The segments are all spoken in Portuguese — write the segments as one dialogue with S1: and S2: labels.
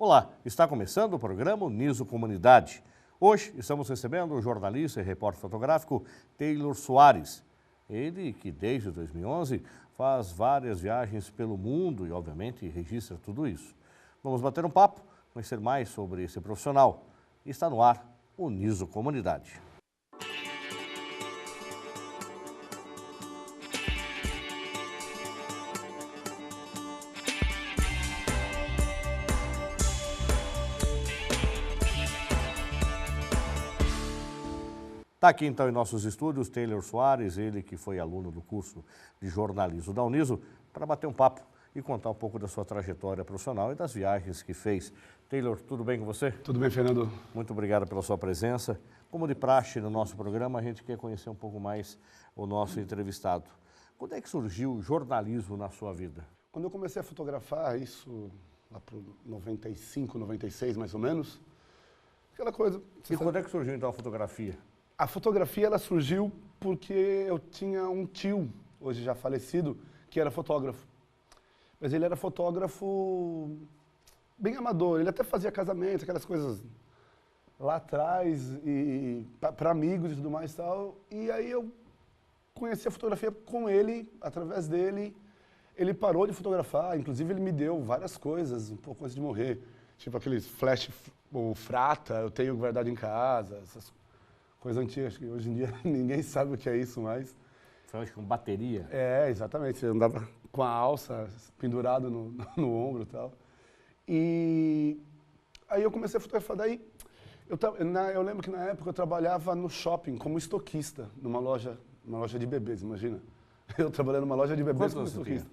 S1: Olá, está começando o programa Niso Comunidade. Hoje estamos recebendo o jornalista e repórter fotográfico Taylor Soares. Ele que desde 2011 faz várias viagens pelo mundo e obviamente registra tudo isso. Vamos bater um papo, conhecer mais sobre esse profissional. Está no ar o Niso Comunidade. Está aqui então em nossos estúdios Taylor Soares, ele que foi aluno do curso de jornalismo da Uniso, para bater um papo e contar um pouco da sua trajetória profissional e das viagens que fez. Taylor, tudo bem com você?
S2: Tudo bem, Fernando?
S1: Muito obrigado pela sua presença. Como de praxe no nosso programa, a gente quer conhecer um pouco mais o nosso entrevistado. Quando é que surgiu o jornalismo na sua vida?
S2: Quando eu comecei a fotografar, isso lá para 95, 96 mais ou menos, aquela coisa...
S1: E quando é que surgiu então a fotografia?
S2: A fotografia ela surgiu porque eu tinha um tio, hoje já falecido, que era fotógrafo. Mas ele era fotógrafo bem amador, ele até fazia casamento, aquelas coisas lá atrás, e para amigos e tudo mais e tal. E aí eu conheci a fotografia com ele, através dele. Ele parou de fotografar, inclusive ele me deu várias coisas um pouco antes de morrer. Tipo aqueles flash, ou frata, eu tenho guardado em casa, essas coisas antigas, que hoje em dia ninguém sabe o que é isso mais.
S1: Foi com bateria?
S2: É, exatamente. Você andava com a alça pendurado no ombro e tal. E aí eu comecei a fotografar. Daí, eu lembro que na época eu trabalhava no shopping como estoquista, numa loja de bebês, imagina. Eu trabalhando numa loja de bebês como estoquista.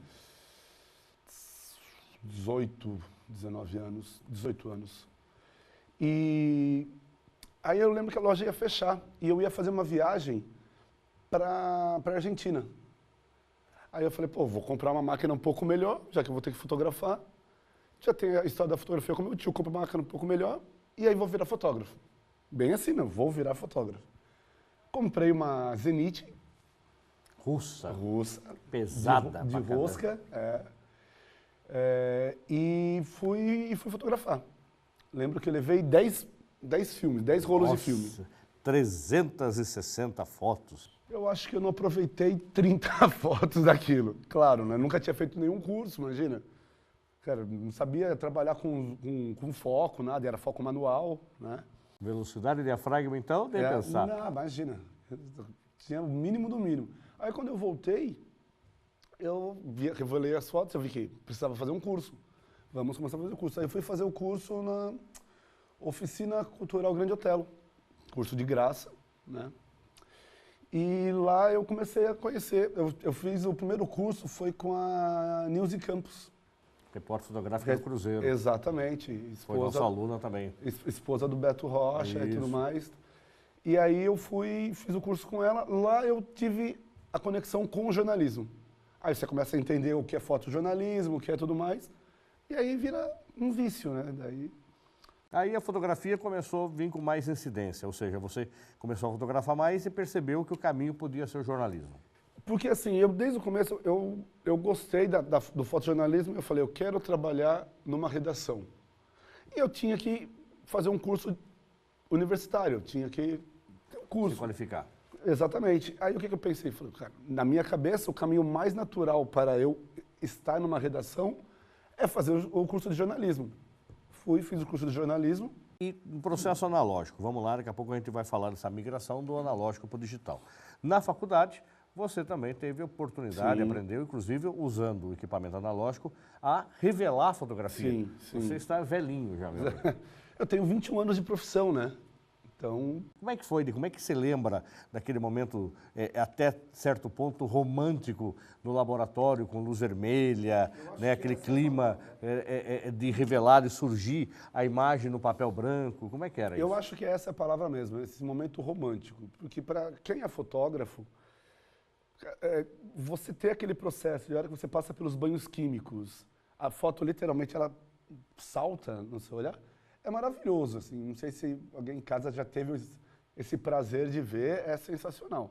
S2: 18 anos. E aí eu lembro que a loja ia fechar e eu ia fazer uma viagem para a Argentina. Aí eu falei, pô, vou comprar uma máquina um pouco melhor, já que eu vou ter que fotografar. Já tem a história da fotografia com meu tio, compro uma máquina um pouco melhor e aí vou virar fotógrafo. Bem assim, não, vou virar fotógrafo. Comprei uma Zenit.
S1: Russa.
S2: Pesada. De rosca. E fui fotografar. Lembro que eu levei 10 filmes, 10 rolos de filme.
S1: 360 fotos.
S2: Eu acho que eu não aproveitei 30 fotos daquilo. Claro, né? Nunca tinha feito nenhum curso, imagina. Cara, não sabia trabalhar com foco, nada, era foco manual, né?
S1: Velocidade e diafragma, então, nem pensar.
S2: Não, imagina. Tinha o mínimo do mínimo. Aí quando eu voltei, eu revelei as fotos, eu vi que precisava fazer um curso. Vamos começar a fazer o curso. Aí eu fui fazer o curso na Oficina Cultural Grande Otelo. Curso de graça, né? E lá eu comecei a conhecer. Eu fiz o primeiro curso, foi com a Nilce Campos.
S1: Repórter fotográfica do Cruzeiro.
S2: Exatamente.
S1: Foi nossa aluna também.
S2: Esposa do Beto Rocha e tudo mais. E aí eu fiz o curso com ela. Lá eu tive a conexão com o jornalismo. Aí você começa a entender o que é fotojornalismo, o que é tudo mais. E aí vira um vício, né?
S1: Aí a fotografia começou a vir com mais incidência, ou seja, você começou a fotografar mais e percebeu que o caminho podia ser o jornalismo.
S2: Porque assim, desde o começo, eu gostei do fotojornalismo, eu falei, eu quero trabalhar numa redação. E eu tinha que fazer um curso universitário, eu tinha que ter um curso.
S1: Se qualificar.
S2: Exatamente. Aí o que eu pensei? Falei, cara, na minha cabeça, o caminho mais natural para eu estar numa redação é fazer o curso de jornalismo. Fiz o curso de jornalismo.
S1: E um processo analógico, vamos lá, daqui a pouco a gente vai falar dessa migração do analógico para o digital. Na faculdade, você também teve a oportunidade, aprendeu, inclusive usando o equipamento analógico, a revelar a fotografia.
S2: Sim.
S1: Você está velhinho já, meu amigo.
S2: Eu tenho 21 anos de profissão, né? Então...
S1: Como é que foi? Como é que você lembra daquele momento, até certo ponto, romântico no laboratório, com luz vermelha, né, aquele clima de revelar e surgir a imagem no papel branco? Como é que era isso?
S2: Eu acho que essa é a palavra mesmo, esse momento romântico. Porque para quem é fotógrafo, você ter aquele processo, de hora que você passa pelos banhos químicos, a foto literalmente ela salta no seu olhar, é maravilhoso, assim. Não sei se alguém em casa já teve esse prazer de ver, é sensacional.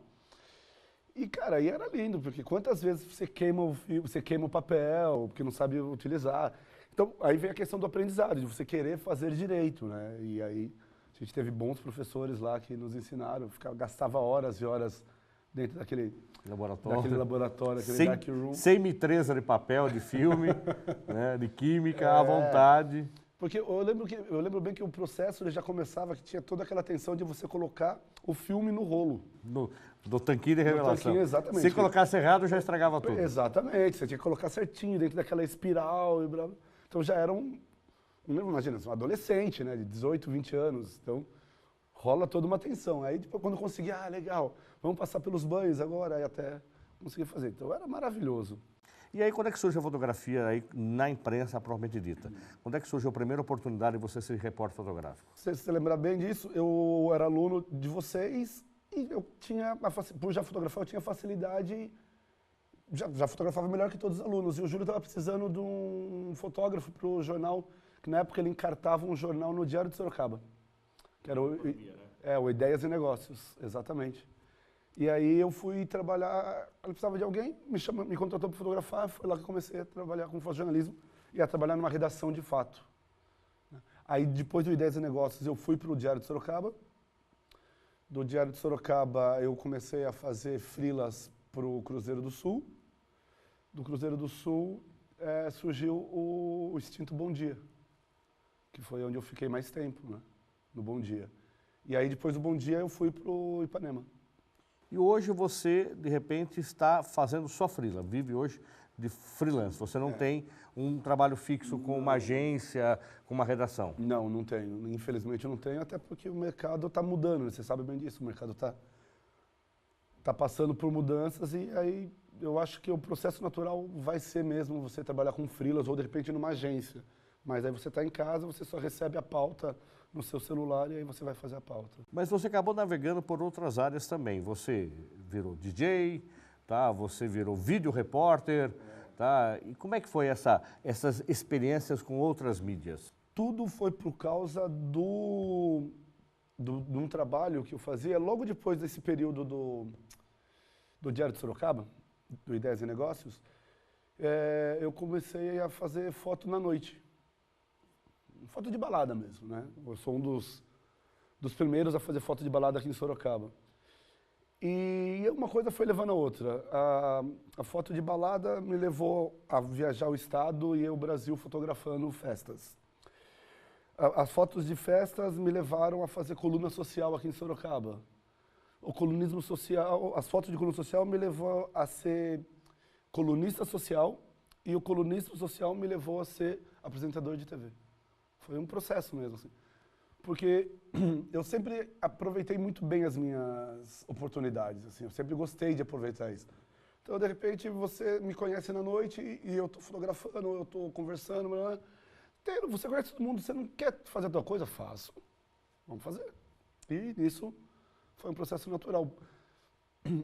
S2: E, cara, aí era lindo, porque quantas vezes você queima o papel, porque não sabe utilizar. Então, aí vem a questão do aprendizado, de você querer fazer direito, né? E aí a gente teve bons professores lá que nos ensinaram, gastava horas e horas dentro daquele laboratório, aquele dark room.
S1: Sem mitreza de papel, de filme, né, de química, à vontade.
S2: Porque eu lembro bem que o processo ele já começava, que tinha toda aquela tensão de você colocar o filme no rolo.
S1: Do tanquinho de revelação.
S2: Tanquinho, exatamente.
S1: Se colocasse errado, já estragava tudo.
S2: Exatamente, você tinha que colocar certinho dentro daquela espiral. Então já era imagina, um adolescente, né, de 18, 20 anos. Então rola toda uma tensão. Aí depois quando eu consegui, legal, vamos passar pelos banhos agora, aí até consegui fazer. Então era maravilhoso.
S1: E aí, quando é que surge a fotografia aí na imprensa propriamente dita? Quando é que surgiu a primeira oportunidade de você ser repórter fotográfico?
S2: Se você lembrar bem disso, eu era aluno de vocês e eu tinha, por já fotografar, eu tinha facilidade, já fotografava melhor que todos os alunos. E o Júlio estava precisando de um fotógrafo para o jornal, que na época ele encartava um jornal no Diário de Sorocaba, que era o Ideias e Negócios, exatamente. E aí eu fui trabalhar, ele precisava de alguém, me contratou para fotografar, foi lá que eu comecei a trabalhar com fotojornalismo e a trabalhar numa redação de fato. Aí depois do Ideias e Negócios eu fui para o Diário de Sorocaba. Do Diário de Sorocaba eu comecei a fazer freelas para o Cruzeiro do Sul. Do Cruzeiro do Sul surgiu o extinto Bom Dia, que foi onde eu fiquei mais tempo, né, no Bom Dia. E aí depois do Bom Dia eu fui para o Ipanema.
S1: E hoje você, de repente, está fazendo só freela, vive hoje de freelance. Você não tem um trabalho fixo com uma agência, com uma redação?
S2: Não tenho. Infelizmente eu não tenho, até porque o mercado está mudando, né? Você sabe bem disso, o mercado tá passando por mudanças e aí eu acho que o processo natural vai ser mesmo você trabalhar com freelas ou de repente numa agência. Mas aí você está em casa, você só recebe a pauta no seu celular e aí você vai fazer a pauta.
S1: Mas você acabou navegando por outras áreas também. Você virou DJ, tá? Você virou vídeo repórter, tá? E como é que foi essas experiências com outras mídias?
S2: Tudo foi por causa de um trabalho que eu fazia logo depois desse período do Diário de Sorocaba, do Ideias e Negócios. Eu comecei a fazer foto na noite. Foto de balada mesmo, né? Eu sou um dos primeiros a fazer foto de balada aqui em Sorocaba. E uma coisa foi levando a outra. A foto de balada me levou a viajar o estado e o Brasil fotografando festas. As fotos de festas me levaram a fazer coluna social aqui em Sorocaba. O colunismo social, as fotos de coluna social me levou a ser colunista social e o colunismo social me levou a ser apresentador de TV. Foi um processo mesmo, assim. Porque eu sempre aproveitei muito bem as minhas oportunidades, assim. Eu sempre gostei de aproveitar isso. Então, de repente, você me conhece na noite e eu estou fotografando, eu estou conversando, você conhece todo mundo, você não quer fazer a tua coisa? Faço. Vamos fazer. E isso foi um processo natural.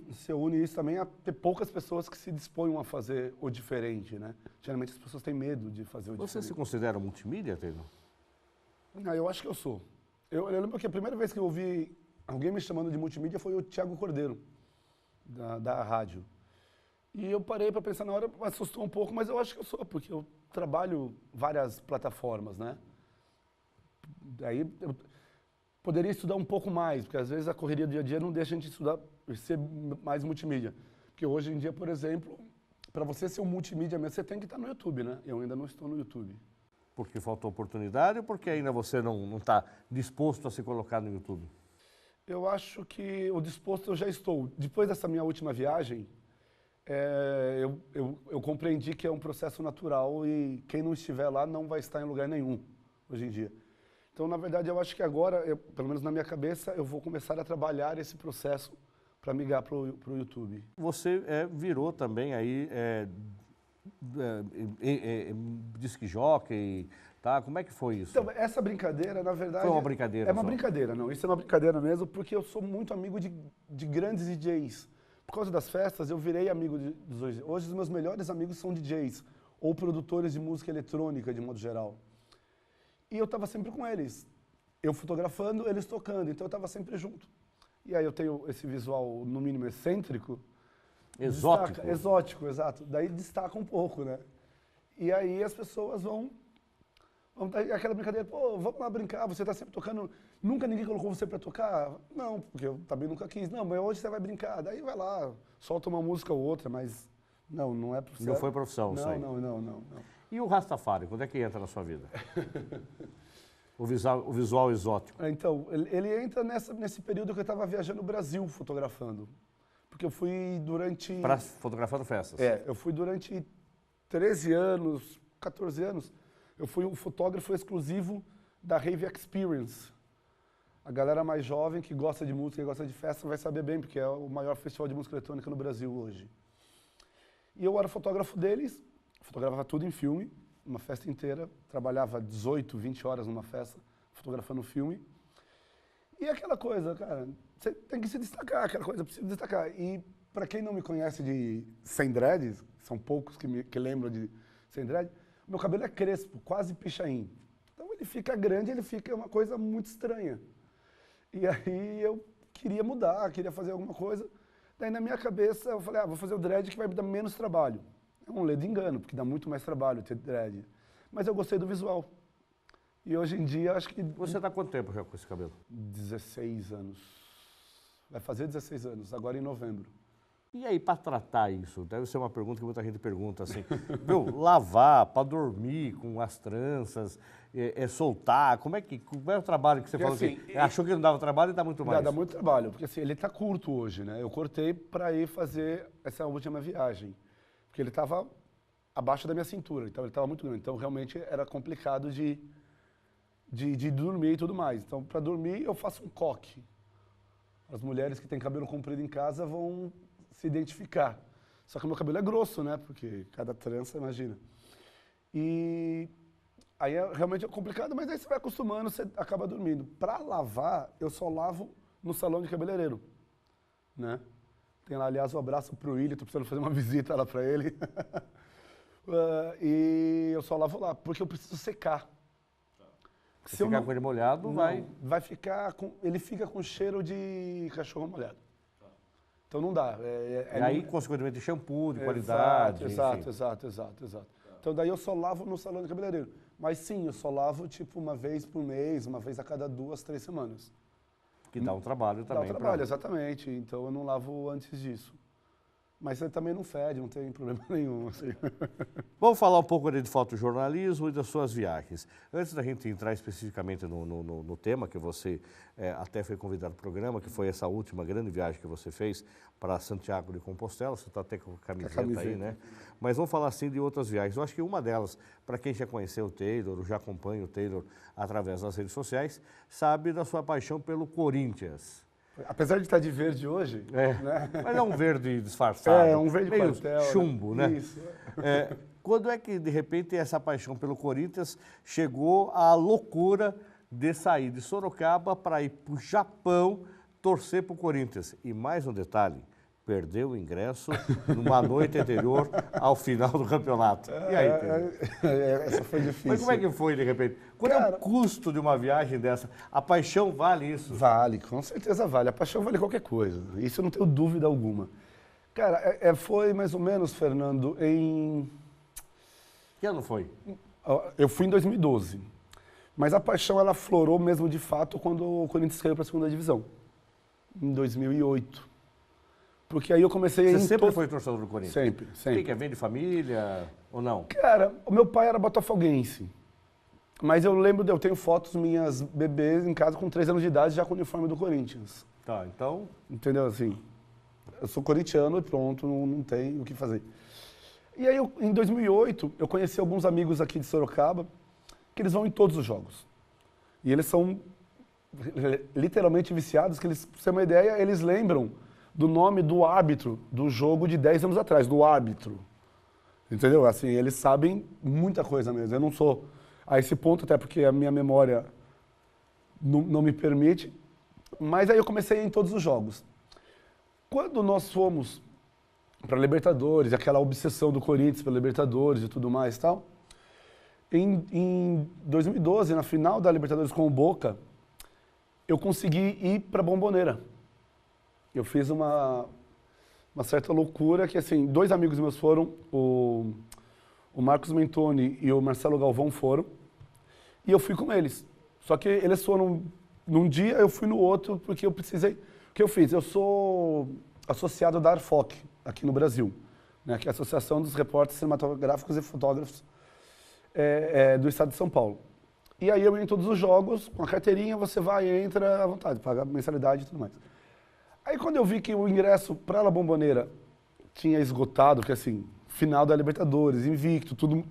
S2: Você une isso também a ter poucas pessoas que se disponham a fazer o diferente, né? Geralmente as pessoas têm medo de fazer o diferente.
S1: Você se considera multimídia, Taylor?
S2: Eu acho que eu sou. Eu lembro que a primeira vez que eu ouvi alguém me chamando de multimídia foi o Thiago Cordeiro, da rádio. E eu parei para pensar na hora, me assustou um pouco, mas eu acho que eu sou, porque eu trabalho várias plataformas, né? Daí eu poderia estudar um pouco mais, porque às vezes a correria do dia a dia não deixa a gente estudar, ser mais multimídia. Porque hoje em dia, por exemplo, para você ser um multimídia mesmo, você tem que estar no YouTube, né? Eu ainda não estou no YouTube.
S1: Porque faltou oportunidade ou porque ainda você não está disposto a se colocar no YouTube?
S2: Eu acho que o disposto eu já estou. Depois dessa minha última viagem, eu compreendi que é um processo natural e quem não estiver lá não vai estar em lugar nenhum hoje em dia. Então, na verdade, eu acho que agora, pelo menos na minha cabeça, eu vou começar a trabalhar esse processo para migrar para o YouTube.
S1: Você virou também aí disc jockey, tá? Como é que foi isso?
S2: Então, essa brincadeira, na verdade...
S1: Foi uma brincadeira
S2: É uma
S1: só?
S2: brincadeira, não. Isso é uma brincadeira mesmo, porque eu sou muito amigo de grandes DJs. Por causa das festas, eu virei amigo dos DJs. Hoje, os meus melhores amigos são DJs, ou produtores de música eletrônica, de modo geral. E eu estava sempre com eles. Eu fotografando, eles tocando, então eu estava sempre junto. E aí eu tenho esse visual, no mínimo, excêntrico.
S1: Exótico.
S2: Exótico, exato. Daí destaca um pouco, né? E aí as pessoas vão Aquela brincadeira, pô, vamos lá brincar, você tá sempre tocando, nunca ninguém colocou você pra tocar? Não, porque eu também nunca quis. Não, mas hoje você vai brincar, daí vai lá, solta uma música ou outra, mas não é profissão.
S1: Não foi profissão isso aí.
S2: Não.
S1: E o Rastafari, quando é que entra na sua vida? O visual exótico.
S2: Então, ele entra nesse período que eu estava viajando no Brasil fotografando. Porque eu fui durante...
S1: Fotografando festas?
S2: Eu fui durante 13 anos, 14 anos, eu fui um fotógrafo exclusivo da Rave Experience. A galera mais jovem que gosta de música e gosta de festa vai saber bem, porque é o maior festival de música eletrônica no Brasil hoje. E eu era fotógrafo deles, fotografava tudo em filme, uma festa inteira, trabalhava 18, 20 horas numa festa, fotografando filme. E aquela coisa, cara, você tem que se destacar, aquela coisa, precisa destacar. E para quem não me conhece de sem dreads, são poucos que lembram de sem dread, meu cabelo é crespo, quase pichain. Então ele fica grande, ele fica uma coisa muito estranha. E aí eu queria mudar, queria fazer alguma coisa. Daí na minha cabeça eu falei, vou fazer o dread que vai me dar menos trabalho. É um ledo engano, porque dá muito mais trabalho ter dread. Mas eu gostei do visual. E hoje em dia acho que...
S1: Você está há quanto tempo já com esse cabelo?
S2: 16 anos. Vai fazer 16 anos, agora em novembro.
S1: E aí, para tratar isso, deve ser uma pergunta que muita gente pergunta assim, lavar, para dormir com as tranças, soltar, como é o trabalho que você falou
S2: assim,
S1: que achou que não dava trabalho e dá muito mais?
S2: Dá muito trabalho, porque assim, ele está curto hoje, né? Eu cortei para ir fazer essa última viagem, porque ele estava abaixo da minha cintura, então ele estava muito grande, então realmente era complicado de dormir e tudo mais. Então, para dormir, eu faço um coque. As mulheres que têm cabelo comprido em casa vão se identificar. Só que o meu cabelo é grosso, né? Porque cada trança, imagina. E aí realmente é complicado, mas aí você vai acostumando, você acaba dormindo. Para lavar, eu só lavo no salão de cabeleireiro, né? Tem lá, aliás, um abraço pro Willi, tô precisando fazer uma visita lá para ele. E eu só lavo lá, porque eu preciso secar.
S1: Se ficar com ele molhado,
S2: vai ficar ele fica com cheiro de cachorro molhado. Então não dá.
S1: E aí, consequentemente, shampoo de qualidade.
S2: Exato. Então daí eu só lavo no salão de cabeleireiro. Mas sim, eu só lavo tipo uma vez por mês, uma vez a cada 2, 3 semanas.
S1: Que dá um trabalho também.
S2: Dá um trabalho, exatamente. Então eu não lavo antes disso. Mas ele também não fede, não tem problema nenhum. Assim.
S1: Vamos falar um pouco de fotojornalismo e das suas viagens. Antes da gente entrar especificamente no tema, que você até foi convidado para o programa, que foi essa última grande viagem que você fez para Santiago de Compostela, você está até com a camiseta aí, né? Mas vamos falar assim de outras viagens. Eu acho que uma delas, para quem já conheceu o Taylor, ou já acompanha o Taylor através das redes sociais, sabe da sua paixão pelo Corinthians.
S2: Apesar de estar de verde hoje, né?
S1: Mas é um verde disfarçado.
S2: É um verde
S1: meio
S2: pastel,
S1: chumbo, né?
S2: Isso.
S1: Quando é que, de repente, essa paixão pelo Corinthians chegou à loucura de sair de Sorocaba para ir para o Japão torcer para o Corinthians? E mais um detalhe, perdeu o ingresso numa noite anterior ao final do campeonato. E aí,
S2: essa foi difícil.
S1: Mas como é que foi, de repente? Qual é o custo de uma viagem dessa? A paixão vale isso?
S2: Vale, com certeza vale. A paixão vale qualquer coisa. Isso eu não tenho dúvida alguma. Cara, foi mais ou menos, Fernando, em...
S1: Que ano foi?
S2: Eu fui em 2012. Mas a paixão, ela florou mesmo de fato quando o Corinthians caiu para a segunda divisão. Em 2008. Porque aí eu comecei a...
S1: Você sempre foi torcedor do Corinthians?
S2: Sempre.
S1: Quem quer vem de família ou não?
S2: Cara, o meu pai era botafoguense. Mas eu lembro, eu tenho fotos minhas bebês em casa com 3 anos de idade já com o uniforme do Corinthians.
S1: Tá, então...
S2: Entendeu? Assim, eu sou corintiano e pronto, não tem o que fazer. E aí, em 2008, eu conheci alguns amigos aqui de Sorocaba, que eles vão em todos os jogos. E eles são literalmente viciados, que eles, pra você ter uma ideia, eles lembram do nome do árbitro do jogo de 10 anos atrás, do árbitro. Entendeu? Assim, eles sabem muita coisa mesmo. Eu não sou a esse ponto, até porque a minha memória não me permite. Mas aí eu comecei em todos os jogos. Quando nós fomos para Libertadores, aquela obsessão do Corinthians pela Libertadores e tudo mais e tal, em 2012, na final da Libertadores com o Boca, eu consegui ir para Bombonera. Eu fiz uma certa loucura que, assim, 2 amigos meus foram, o Marcos Mentoni e o Marcelo Galvão foram, E eu fui com eles. Só que eles foram num dia, eu fui no outro, porque eu precisei... O que eu fiz? Eu sou associado da ARFOC, aqui no Brasil, né, que é a Associação dos Repórteres Cinematográficos e Fotógrafos do Estado de São Paulo. E aí eu ia em todos os jogos, com a carteirinha, você vai e entra à vontade, paga mensalidade e tudo mais. Aí quando eu vi que o ingresso para La Bombonera tinha esgotado, que assim, final da Libertadores, invicto, todo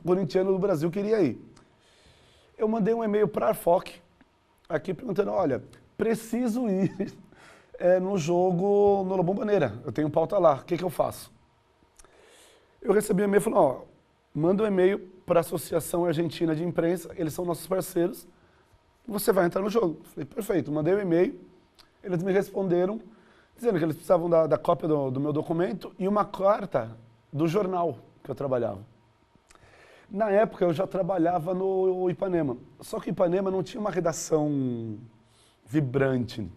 S2: corintiano do Brasil queria ir. Eu mandei um e-mail para a ARFOC, aqui perguntando, olha, preciso ir no jogo no La Bombonera, eu tenho pauta lá, o que eu faço? Eu recebi um e-mail falando, ó, manda um e-mail para a Associação Argentina de Imprensa, eles são nossos parceiros, você vai entrar no jogo. Falei, perfeito, mandei um e-mail, eles me responderam, dizendo que eles precisavam da cópia do meu documento e uma carta do jornal que eu trabalhava. Na época eu já trabalhava no Ipanema, só que o Ipanema não tinha uma redação vibrante,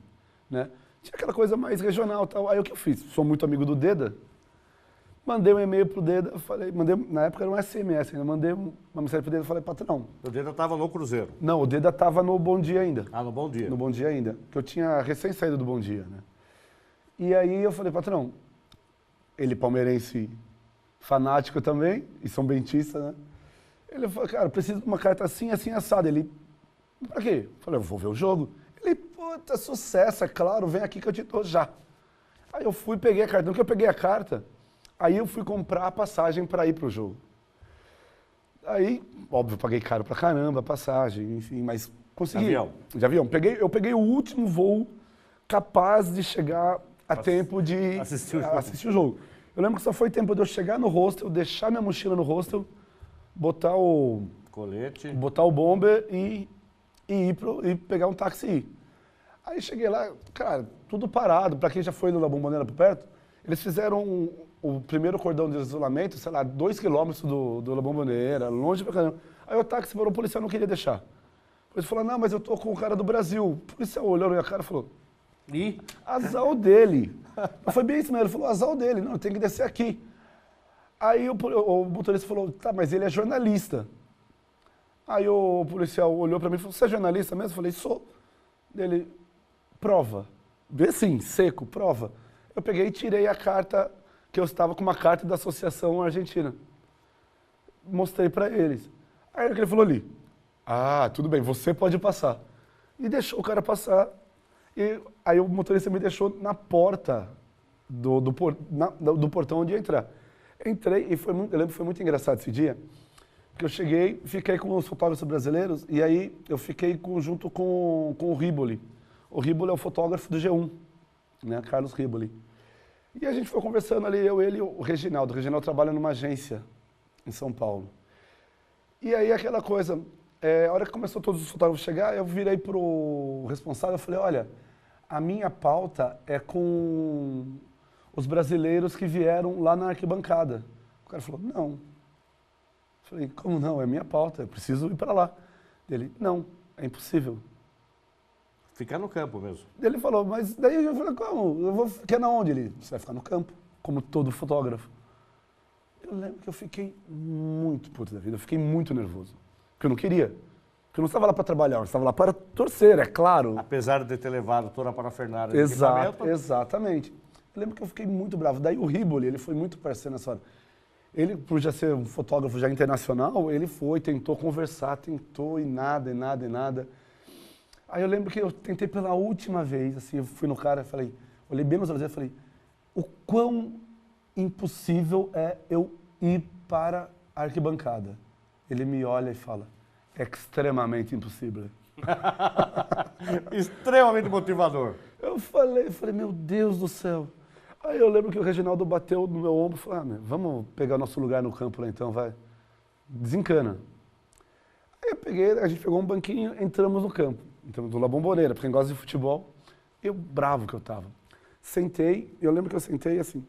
S2: né? Tinha aquela coisa mais regional, tal. Aí o que eu fiz? Sou muito amigo do Deda, mandei um e-mail pro Deda, falei, na época era um SMS ainda, mandei uma mensagem pro Deda e falei, patrão.
S1: O Deda estava no Cruzeiro.
S2: Não, o Deda estava no Bom Dia ainda.
S1: Ah, no Bom Dia.
S2: No Bom Dia ainda, que eu tinha recém saído do Bom Dia, né? E aí eu falei, patrão, ele palmeirense fanático também, e são bentistas, né? Ele falou, cara, preciso de uma carta assim, assim, assada. Ele, pra quê? Eu falei, eu vou ver o jogo. Ele, puta, sucesso, é claro, vem aqui que eu te dou já. Aí eu fui, peguei a carta. No que eu peguei a carta, aí eu fui comprar a passagem para ir pro jogo. Aí, óbvio, paguei caro pra caramba a passagem, enfim, mas consegui.
S1: De avião.
S2: De avião. Eu peguei o último voo capaz de chegar a tempo de assistir o jogo. Eu lembro que só foi tempo de eu chegar no hostel, deixar minha mochila no hostel, botar o
S1: colete,
S2: botar o bomber e pegar um táxi e ir. Aí cheguei lá, cara, tudo parado. Para quem já foi no La Bombonera por perto, eles fizeram o primeiro cordão de isolamento, sei lá, 2 quilômetros do La Bombonera, longe pra caramba. Aí o táxi parou, o policial não queria deixar. Ele falou, não, mas eu tô com o cara do Brasil. O policial olhou na minha cara e falou,
S1: e?
S2: Azar dele. Mas foi bem isso mesmo, ele falou, azar dele, não, tem que descer aqui. Aí o motorista falou, tá, mas ele é jornalista. Aí o policial olhou pra mim e falou, você é jornalista mesmo? Eu falei, sou. Ele, prova. Vê sim, seco, prova. Eu peguei e tirei a carta, que eu estava com uma carta da Associação Argentina. Mostrei pra eles. Aí ele falou ali, ah, tudo bem, você pode passar. E deixou o cara passar. E aí o motorista me deixou na porta do portão onde ia entrar. Entrei e eu lembro que foi muito engraçado esse dia, porque eu cheguei, fiquei com os fotógrafos brasileiros e aí eu fiquei junto com o Riboli. O Riboli é o fotógrafo do G1, né, Carlos Riboli. E a gente foi conversando ali, ele e o Reginaldo. O Reginaldo trabalha numa agência em São Paulo. E aí aquela coisa, a hora que começou todos os fotógrafos a chegar, eu virei pro responsável e falei, olha, a minha pauta é com os brasileiros que vieram lá na arquibancada. O cara falou, não. Eu falei, como não? É minha pauta, eu preciso ir para lá. Ele, não, é impossível.
S1: Ficar no campo mesmo.
S2: Ele falou, mas daí eu falei, como? Eu vou ficar na onde? Ele, você vai ficar no campo, como todo fotógrafo. Eu lembro que eu fiquei muito puto da vida, eu fiquei muito nervoso. Porque eu não queria. Porque eu não estava lá para trabalhar, eu estava lá para torcer, é claro.
S1: Apesar de ter levado toda a parafernália
S2: de equipamento. Exatamente. Eu lembro que eu fiquei muito bravo. Daí o Riboli, ele foi muito parceiro nessa hora. Ele, por já ser um fotógrafo já internacional, ele foi, tentou conversar, tentou e nada, e nada, e nada. Aí eu lembro que eu tentei pela última vez, assim, eu fui no cara e falei, olhei bem nos olhos dele e falei, o quão impossível é eu ir para a arquibancada? Ele me olha e fala, extremamente impossível.
S1: Extremamente motivador.
S2: Eu falei, meu Deus do céu. Aí eu lembro que o Reginaldo bateu no meu ombro e falou, vamos pegar nosso lugar no campo lá então, vai. Desencana. Aí eu peguei, a gente pegou um banquinho, entramos no campo. Entramos do La Bombonera, pra quem gosta de futebol. Eu, bravo que eu tava. Sentei, eu lembro que eu sentei assim,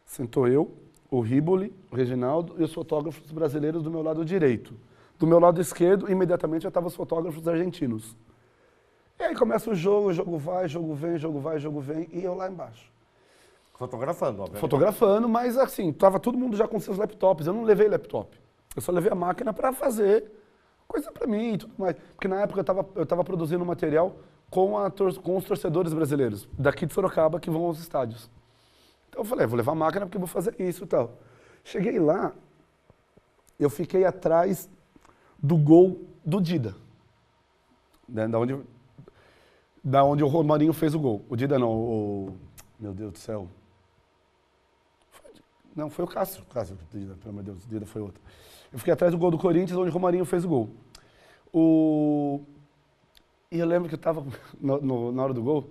S2: sentou eu, o Riboli, o Reginaldo e os fotógrafos brasileiros do meu lado direito. Do meu lado esquerdo, imediatamente já estavam os fotógrafos argentinos. E aí começa o jogo vai, jogo vem, jogo vai, jogo vem, e eu lá embaixo.
S1: Fotografando, obviamente.
S2: Fotografando, mas assim, tava todo mundo já com seus laptops. Eu não levei laptop. Eu só levei a máquina para fazer coisa pra mim e tudo mais. Porque na época eu tava produzindo material com os torcedores brasileiros, daqui de Sorocaba, que vão aos estádios. Então eu falei, vou levar a máquina porque eu vou fazer isso e tal. Cheguei lá, eu fiquei atrás do gol do Dida, né, da onde o Romarinho fez o gol. O Dida não, meu Deus do céu. Não, foi o Cássio, Dida, pelo amor de Deus, o Dida foi outro. Eu fiquei atrás do gol do Corinthians, onde o Romarinho fez o gol. E eu lembro que eu estava na hora do gol,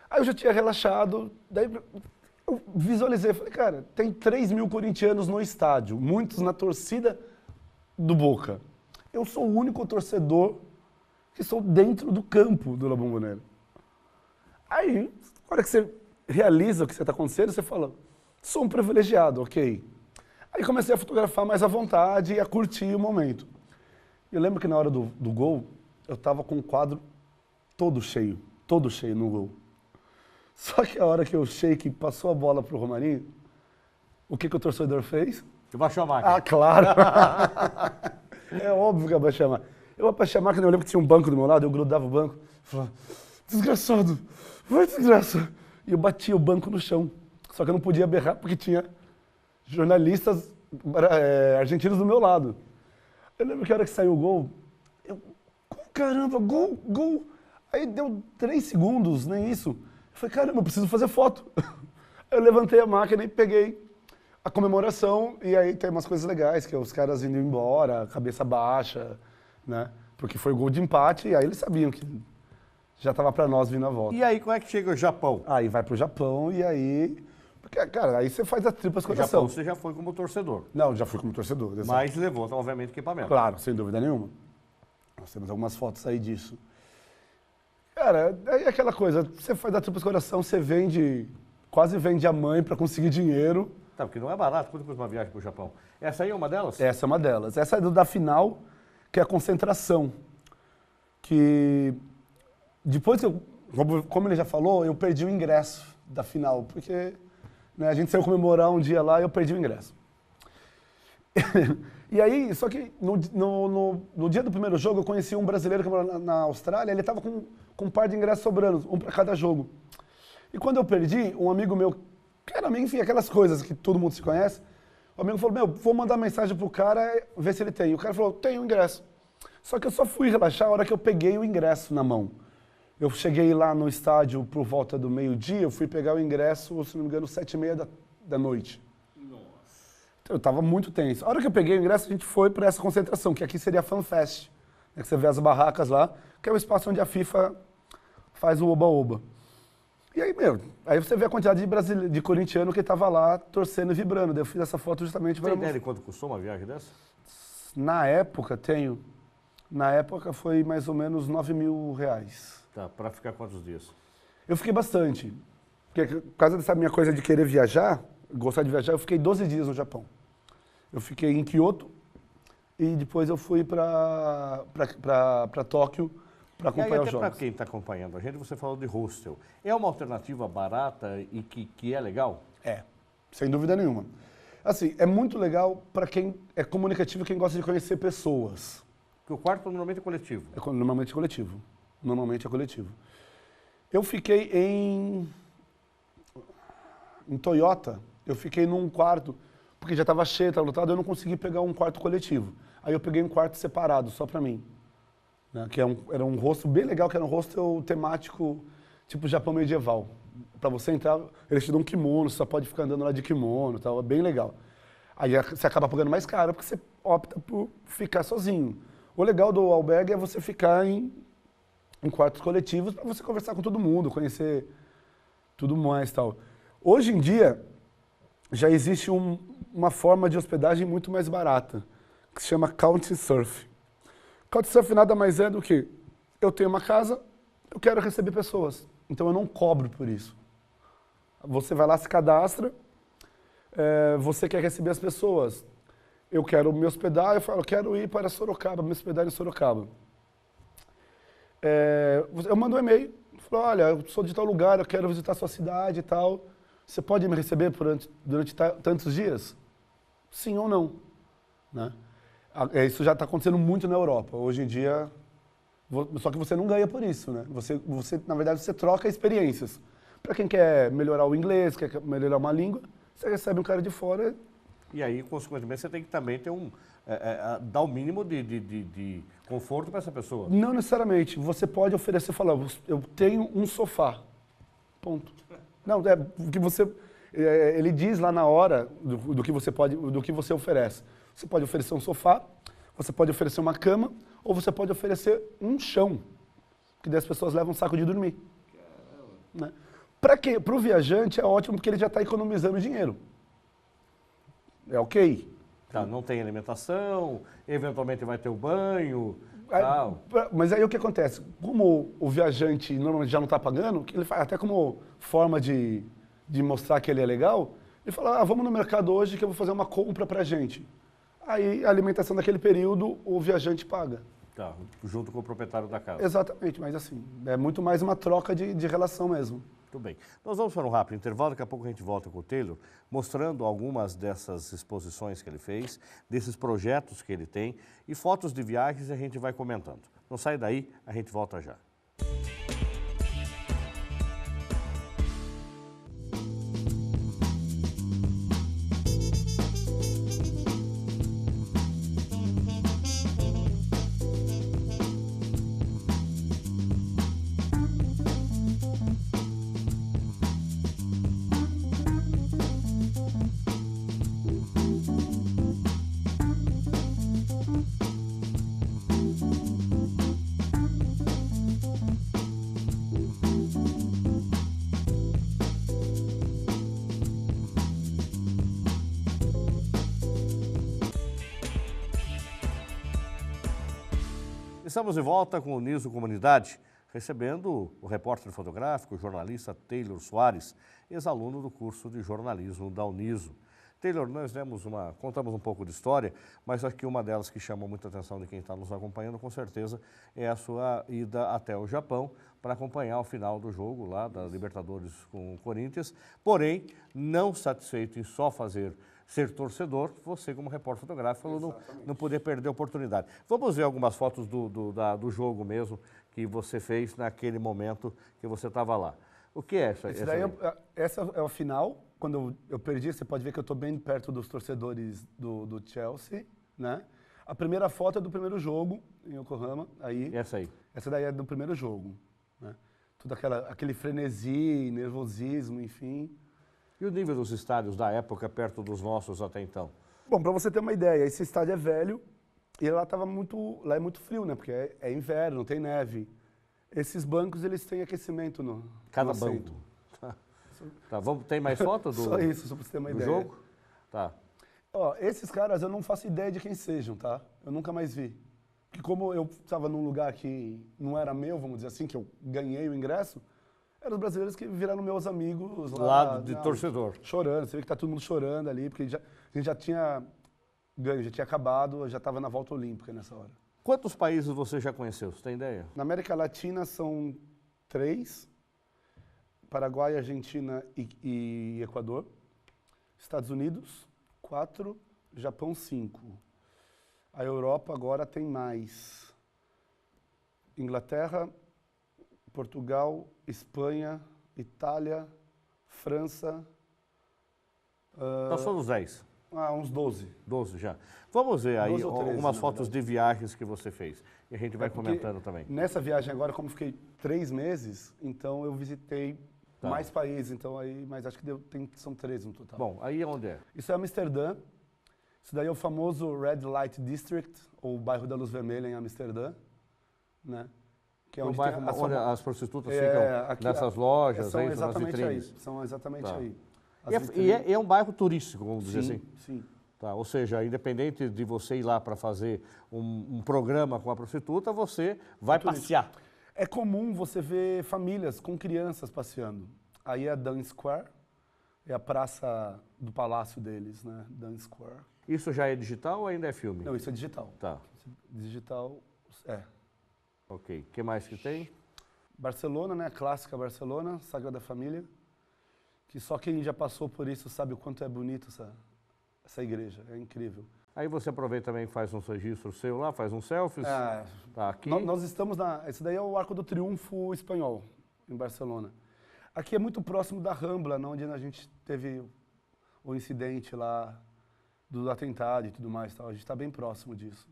S2: aí eu já tinha relaxado, daí eu visualizei, falei, cara, tem 3 mil corintianos no estádio, muitos na torcida do Boca. Eu sou o único torcedor que sou dentro do campo do La Bombonera. Aí, na hora que você realiza o que está acontecendo, você fala, sou um privilegiado, ok. Aí comecei a fotografar mais à vontade e a curtir o momento. Eu lembro que na hora do gol, eu estava com o quadro todo cheio no gol. Só que a hora que o Sheik passou a bola pro Romarinho, o que o torcedor fez?
S1: Você baixou a máquina.
S2: Ah, claro! É óbvio que eu abaixei a máquina. Eu abaixei a máquina, eu lembro que tinha um banco do meu lado, eu grudava o banco, falava, desgraçado, vai desgraça. E eu batia o banco no chão. Só que eu não podia berrar porque tinha jornalistas argentinos do meu lado. Eu lembro que a hora que saiu o gol, caramba, gol. Aí deu 3 segundos, nem isso. Eu falei, caramba, eu preciso fazer foto. Eu levantei a máquina e peguei a comemoração, e aí tem umas coisas legais, que é os caras indo embora, cabeça baixa, né? Porque foi gol de empate, e aí eles sabiam que já estava para nós vindo a volta.
S1: E aí, como é que chega o Japão?
S2: Aí vai pro Japão, e aí... Porque, cara, aí você faz as tripas
S1: O
S2: coração.
S1: Japão você já foi como torcedor.
S2: Não, já fui como torcedor. Exato.
S1: Mas levou, obviamente, equipamento.
S2: Claro, sem dúvida nenhuma. Nós temos algumas fotos aí disso. Cara, é aquela coisa, você faz a tripas coração, você vende, quase vende a mãe para conseguir dinheiro.
S1: Tá, porque não é barato, quanto custa uma viagem pro Japão? Essa aí é uma delas?
S2: Essa é uma delas. Essa é da final, que é a concentração. Que depois que como ele já falou, eu perdi o ingresso da final, porque né, a gente saiu comemorar um dia lá e eu perdi o ingresso. E aí, só que no dia do primeiro jogo, eu conheci um brasileiro que mora na Austrália, ele estava com um par de ingressos sobrando, um para cada jogo. E quando eu perdi, um amigo meu, que era amigo, enfim, aquelas coisas que todo mundo se conhece, o amigo falou, meu, vou mandar mensagem pro cara, ver se ele tem. E o cara falou, tenho o ingresso. Só que eu só fui relaxar a hora que eu peguei o ingresso na mão. Eu cheguei lá no estádio por volta do meio-dia, eu fui pegar o ingresso, se não me engano, 7h30 da noite. Eu estava muito tenso. A hora que eu peguei o ingresso, a gente foi para essa concentração, que aqui seria a FanFest, né, que você vê as barracas lá, que é o espaço onde a FIFA faz o oba-oba. E aí, aí você vê a quantidade de corintiano que estava lá torcendo e vibrando. Daí eu fiz essa foto justamente para...
S1: Tem ideia de quanto custou uma viagem dessa?
S2: Na época, Na época foi mais ou menos R$9.000.
S1: Tá, para ficar quantos dias?
S2: Eu fiquei bastante. Porque por causa dessa minha coisa de querer viajar, gostar de viajar, eu fiquei 12 dias no Japão. Eu fiquei em Kyoto e depois eu fui para Tóquio para acompanhar os jogos.
S1: Para quem está acompanhando a gente, você falou de hostel. É uma alternativa barata e que é legal?
S2: É, sem dúvida nenhuma. Assim, é muito legal para quem é comunicativo e quem gosta de conhecer pessoas.
S1: Porque o quarto normalmente é coletivo.
S2: Normalmente é coletivo. Normalmente é coletivo. Eu fiquei em Toyota, eu fiquei num quarto, porque já estava cheio, estava lotado, eu não consegui pegar um quarto coletivo. Aí eu peguei um quarto separado, só para mim. Né, que era um hostel bem legal, que era um hostel temático, tipo Japão medieval. Para você entrar, eles te dão um kimono, você só pode ficar andando lá de kimono, tal, é bem legal. Aí você acaba pagando mais caro, porque você opta por ficar sozinho. O legal do albergue é você ficar em quartos coletivos para você conversar com todo mundo, conhecer tudo mais e tal. Hoje em dia, já existe uma forma de hospedagem muito mais barata, que se chama Couchsurf. Couchsurf nada mais é do que, eu tenho uma casa, eu quero receber pessoas, então eu não cobro por isso. Você vai lá, se cadastra, você quer receber as pessoas. Eu quero me hospedar, eu falo, eu quero ir para Sorocaba, me hospedar em Sorocaba. Eu mando um e-mail, falo, olha, eu sou de tal lugar, eu quero visitar a sua cidade e tal. Você pode me receber durante tantos dias? Sim ou não? Né? Isso já está acontecendo muito na Europa. Hoje em dia, só que você não ganha por isso, né? Na verdade, você troca experiências. Para quem quer melhorar o inglês, quer melhorar uma língua, você recebe um cara de fora.
S1: E aí, consequentemente, você tem que também ter dar o mínimo de conforto para essa pessoa.
S2: Não necessariamente. Você pode oferecer, falar, eu tenho um sofá. Ponto. Não, que você... ele diz lá na hora do que você oferece. Você pode oferecer um sofá, você pode oferecer uma cama, ou você pode oferecer um chão, que daí as pessoas levam um saco de dormir. Né? Para o viajante é ótimo porque ele já está economizando dinheiro. É ok.
S1: Tá, não tem alimentação, eventualmente vai ter o banho,
S2: Aí,
S1: tal.
S2: mas aí o que acontece? Como o viajante normalmente já não está pagando, que ele faz até como forma de mostrar que ele é legal, ele fala, vamos no mercado hoje que eu vou fazer uma compra pra gente. Aí a alimentação daquele período o viajante paga.
S1: Tá, junto com o proprietário da casa.
S2: Exatamente, mas assim, é muito mais uma troca de relação mesmo.
S1: Muito bem. Nós vamos para um rápido intervalo, daqui a pouco a gente volta com o Taylor, mostrando algumas dessas exposições que ele fez, desses projetos que ele tem e fotos de viagens, e a gente vai comentando. Não sai daí, a gente volta já. Estamos de volta com o Niso Comunidade, recebendo o repórter fotográfico, o jornalista Taylor Soares, ex-aluno do curso de jornalismo da Uniso. Taylor, nós contamos um pouco de história, mas acho que uma delas que chama muita atenção de quem está nos acompanhando, com certeza, é a sua ida até o Japão para acompanhar o final do jogo lá da Libertadores com o Corinthians. Porém, não satisfeito em só ser torcedor, você como repórter fotográfico falou não poder perder a oportunidade. Vamos ver algumas fotos do jogo mesmo que você fez naquele momento que você estava lá. O que é essa?
S2: Essa é a final. Quando eu perdi, você pode ver que eu estou bem perto dos torcedores do Chelsea, né? A primeira foto é do primeiro jogo em Yokohama.
S1: Essa aí?
S2: Essa daí é do primeiro jogo, né? Tudo aquele frenesi, nervosismo, enfim.
S1: E o nível dos estádios da época perto dos nossos até então?
S2: Bom, para você ter uma ideia, esse estádio é velho e lá é muito frio, né? Porque é inverno, não tem neve. Esses bancos, eles têm aquecimento no
S1: assento. Tá, tem mais foto do
S2: Só isso, só para você ter uma ideia.
S1: jogo? Tá.
S2: Ó, esses caras eu não faço ideia de quem sejam, tá? Eu nunca mais vi. Porque como eu estava num lugar que não era meu, vamos dizer assim, que eu ganhei o ingresso, eram os brasileiros que viraram meus amigos lá.
S1: Torcedor.
S2: Chorando, você vê que tá todo mundo chorando ali, porque a gente já tinha ganho, já tinha acabado, já estava na volta olímpica nessa hora.
S1: Quantos países você já conheceu? Você tem ideia?
S2: Na América Latina são 3, Paraguai, Argentina e Equador. Estados Unidos, 4, Japão, 5. A Europa agora tem mais. Inglaterra, Portugal, Espanha, Itália, França.
S1: Nós somos 10.
S2: Uns 12.
S1: 12 já. Vamos ver aí
S2: 12 ou 13,
S1: algumas
S2: na
S1: fotos
S2: verdade.
S1: de viagens que você fez. E a gente vai comentando também.
S2: Nessa viagem agora, como fiquei 3 meses, então eu visitei
S1: Tá.
S2: mais países, então mas acho que são 13 no total.
S1: Bom, aí onde é?
S2: Isso é Amsterdã. Isso daí é o famoso Red Light District, ou bairro da Luz Vermelha em Amsterdã, né? Que é
S1: O
S2: onde
S1: bairro
S2: tem
S1: onde as prostitutas
S2: É,
S1: ficam
S2: aqui-
S1: nessas lojas,
S2: são
S1: aí, nas
S2: exatamente aí.
S1: vitrines.
S2: São exatamente
S1: Tá.
S2: aí.
S1: E
S2: As vitrines-
S1: é um bairro turístico, vamos dizer assim.
S2: Sim.
S1: Tá, ou seja, independente de você ir lá para fazer um programa com a prostituta, você vai passear.
S2: É comum você ver famílias com crianças passeando. Aí é Dun Square, é a praça do palácio deles, né? Dun Square.
S1: Isso já é digital ou ainda é filme?
S2: Não, isso é digital.
S1: Tá,
S2: Digital,
S1: ok. O que mais que tem?
S2: Barcelona, né? Clássica Barcelona, Sagrada Família. Que só quem já passou por isso sabe o quanto é bonito essa igreja. É incrível.
S1: Aí você aproveita também e faz uns registros seu lá, faz uns selfies. Tá aqui.
S2: Nós estamos esse daí é o Arco do Triunfo espanhol, em Barcelona. Aqui é muito próximo da Rambla, onde a gente teve o incidente lá do atentado e tudo mais. Tal. A gente está bem próximo disso.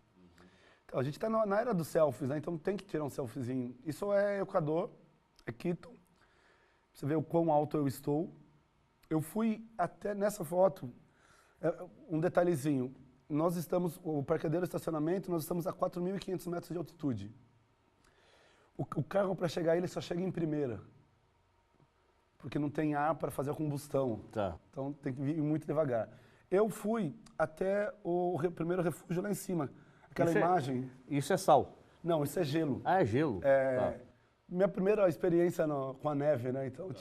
S2: Então, a gente está na era dos selfies, né? Então tem que tirar um selfiezinho. Isso é Equador, é Quito. Você vê o quão alto eu estou. Eu fui até nessa foto, um detalhezinho. Nós estamos, o parqueadeiro estacionamento, nós estamos a 4.500 metros de altitude. O carro, para chegar aí, ele só chega em primeira. Porque não tem ar para fazer a combustão.
S1: Tá.
S2: Então tem que vir muito devagar. Eu fui até o primeiro refúgio lá em cima. Aquela imagem...
S1: Isso é sal?
S2: Não, isso é gelo.
S1: Ah, é gelo?
S2: Tá. Minha primeira experiência com a neve, né? Então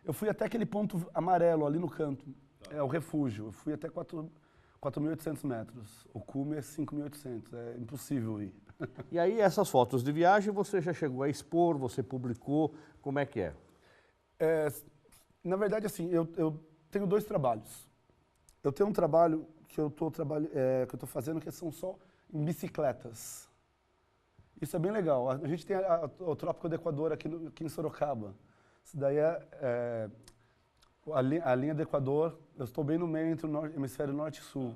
S2: eu fui até aquele ponto amarelo ali no canto. É o refúgio. Eu fui até 4.800 metros. O cume é 5.800. É impossível ir.
S1: E aí essas fotos de viagem você já chegou a expor, você publicou, como é que é?
S2: Na verdade, assim, eu tenho 2 trabalhos. Eu tenho um trabalho que eu estou fazendo que são só em bicicletas. Isso é bem legal. A gente tem o Trópico do Equador aqui em Sorocaba. Isso daí a linha do Equador. Eu estou bem no meio entre o hemisfério norte e sul.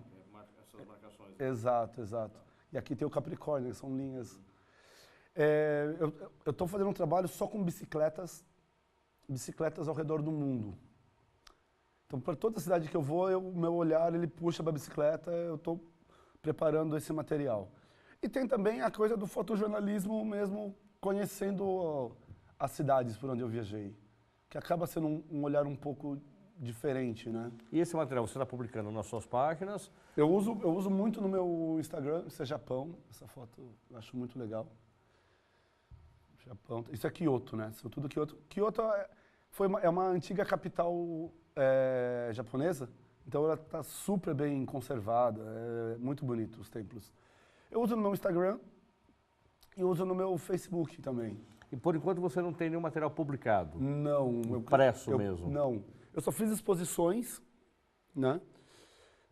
S1: Essas marcações.
S2: Exato, exato. E aqui tem o Capricórnio, que são linhas. Eu estou fazendo um trabalho só com bicicletas ao redor do mundo. Então, para toda cidade que eu vou, o meu olhar ele puxa para a bicicleta, eu estou preparando esse material. E tem também a coisa do fotojornalismo mesmo, conhecendo as cidades por onde eu viajei, que acaba sendo um olhar um pouco diferente, né?
S1: E esse material você está publicando nas suas páginas?
S2: Eu uso muito no meu Instagram, isso é Japão, essa foto eu acho muito legal. Japão, isso é Kyoto, né? Isso é tudo Kyoto. Kyoto é uma antiga capital japonesa, então ela está super bem conservada, é muito bonito os templos. Eu uso no meu Instagram e uso no meu Facebook também.
S1: E por enquanto você não tem nenhum material publicado?
S2: Não.
S1: Impresso mesmo?
S2: Não. Eu só fiz exposições, né?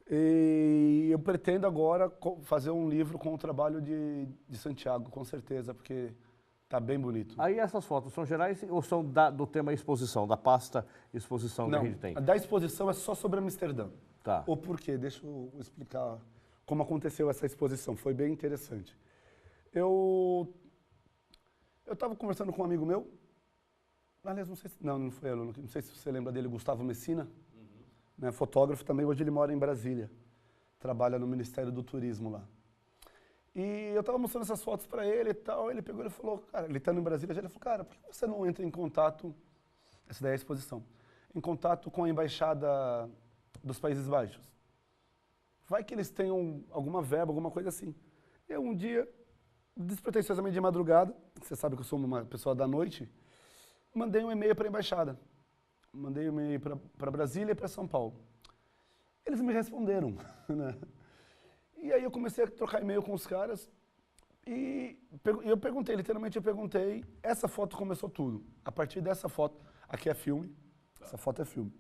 S2: E eu pretendo agora fazer um livro com o trabalho de Santiago, com certeza, porque tá bem bonito.
S1: Aí essas fotos são gerais ou são do tema exposição, da pasta exposição
S2: Não,
S1: que a gente tem?
S2: a da exposição é só sobre Amsterdã.
S1: Tá.
S2: O porquê? Deixa eu explicar como aconteceu essa exposição. Foi bem interessante. Eu estava conversando com um amigo meu. Aliás, não sei se... Não foi ele. Não sei se você lembra dele, Gustavo Messina. Né, fotógrafo também. Hoje ele mora em Brasília. Trabalha no Ministério do Turismo lá. E eu estava mostrando essas fotos para ele e tal. Ele pegou e falou, cara, ele está em Brasília. Ele falou, cara, por que você não entra em contato... Essa daí é a exposição. Em contato com a Embaixada dos Países Baixos. Vai que eles tenham alguma verba, alguma coisa assim. Eu um dia, despretensiosamente de madrugada, você sabe que eu sou uma pessoa da noite, mandei um e-mail para a embaixada. Mandei um e-mail para Brasília e para São Paulo. Eles me responderam, né? E aí eu comecei a trocar e-mail com os caras e eu perguntei, literalmente eu perguntei, essa foto começou tudo. A partir dessa foto, aqui é filme, essa foto é filme.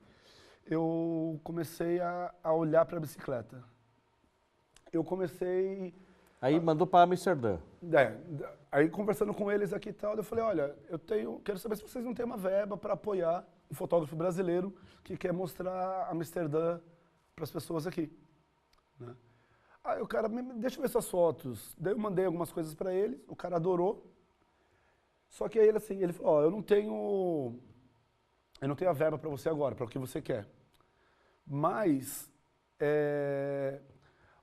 S2: Eu comecei a olhar para a bicicleta. Eu comecei...
S1: Aí mandou para Amsterdã.
S2: Aí conversando com eles aqui e tal, eu falei, olha, quero saber se vocês não têm uma verba para apoiar um fotógrafo brasileiro que quer mostrar Amsterdã para as pessoas aqui. Né? Aí o cara, deixa eu ver suas fotos. Daí eu mandei algumas coisas para ele, o cara adorou. Só que aí ele falou, ó, eu não tenho a verba para você agora, para o que você quer. Mas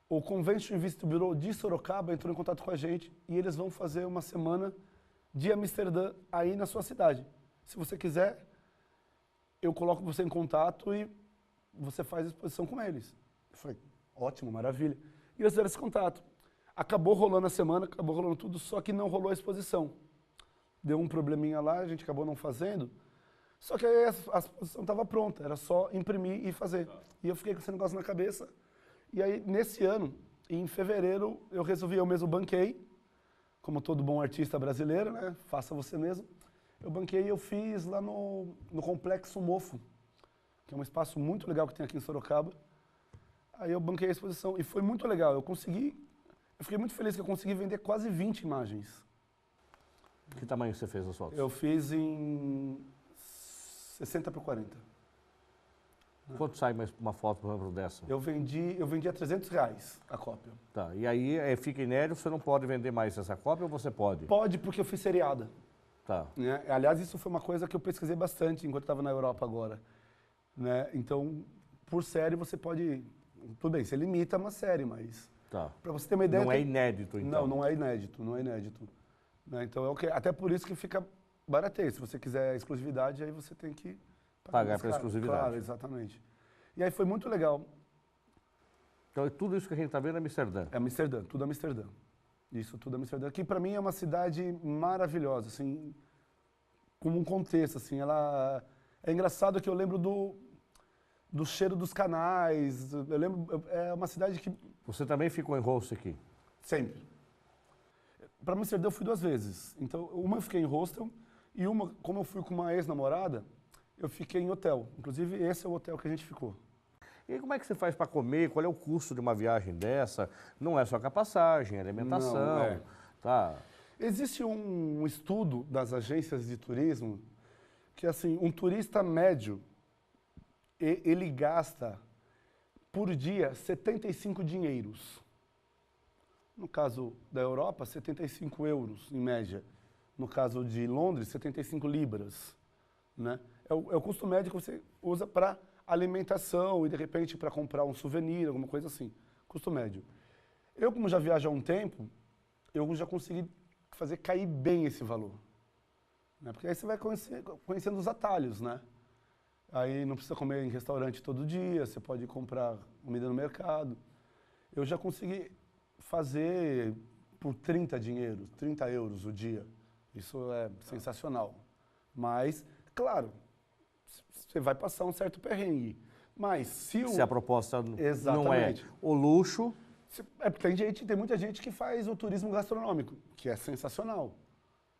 S2: o Convention Visit Bureau de Sorocaba entrou em contato com a gente e eles vão fazer uma semana de Amsterdã aí na sua cidade. Se você quiser, eu coloco você em contato e você faz a exposição com eles. Eu falei, ótimo, maravilha. E eles deram esse contato. Acabou rolando a semana, acabou rolando tudo, só que não rolou a exposição. Deu um probleminha lá, a gente acabou não fazendo. Só que aí a exposição estava pronta, era só imprimir e fazer. E eu fiquei com esse negócio na cabeça. E aí, nesse ano, em fevereiro, eu resolvi, eu mesmo banquei, como todo bom artista brasileiro, né? Faça você mesmo. Eu banquei e eu fiz lá no Complexo Mofo, que é um espaço muito legal que tem aqui em Sorocaba. Aí eu banquei a exposição e foi muito legal. Eu fiquei muito feliz que eu consegui vender quase 20 imagens.
S1: Que tamanho você fez as fotos?
S2: Eu fiz em 60 por 40.
S1: Quanto sai uma foto, por exemplo, dessa?
S2: Eu vendi a R$300 a cópia.
S1: Tá, e aí fica inédito, você não pode vender mais essa cópia ou você pode?
S2: Pode, porque eu fiz seriada.
S1: Tá.
S2: Né? Aliás, isso foi uma coisa que eu pesquisei bastante enquanto estava na Europa agora. Né? Então, por série você pode... Tudo bem, você limita uma série, mas...
S1: Tá.
S2: Para você ter uma ideia...
S1: Não é inédito, então?
S2: Não é inédito, não é inédito. Né? Então, até por isso que fica barateio. Se você quiser exclusividade, aí você tem que...
S1: Pagar pela exclusividade.
S2: Claro, exatamente. E aí foi muito legal.
S1: Então, tudo isso que a gente está vendo é Amsterdã?
S2: É Amsterdã, tudo Amsterdã. Isso, tudo Amsterdã. Que para mim é uma cidade maravilhosa, assim, como um contexto, assim. Ela... É engraçado que eu lembro do cheiro dos canais. Eu lembro... É uma cidade que...
S1: Você também ficou em hostel aqui?
S2: Sempre. Para Amsterdã eu fui 2 vezes. Então, uma eu fiquei em hostel e uma, como eu fui com uma ex-namorada, eu fiquei em hotel. Inclusive, esse é o hotel que a gente ficou.
S1: E aí, como é que você faz para comer? Qual é o custo de uma viagem dessa? Não é só com a passagem, é alimentação.
S2: Não, é.
S1: Tá.
S2: Existe um estudo das agências de turismo que, assim, um turista médio, ele gasta por dia 75 dinheiros. No caso da Europa, 75 euros, em média. No caso de Londres, 75 libras. Né? É o custo médio que você usa para alimentação e, de repente, para comprar um souvenir, alguma coisa assim. Custo médio. Eu, como já viajo há um tempo, eu já consegui fazer cair bem esse valor. Né? Porque aí você vai conhecendo os atalhos, né? Aí não precisa comer em restaurante todo dia, você pode comprar comida no mercado. Eu já consegui fazer por 30 euros o dia. Isso é sensacional. Mas, claro, você vai passar um certo perrengue. Mas se
S1: a proposta não é
S2: Exatamente.
S1: o luxo...
S2: Tem muita gente que faz o turismo gastronômico, que é sensacional.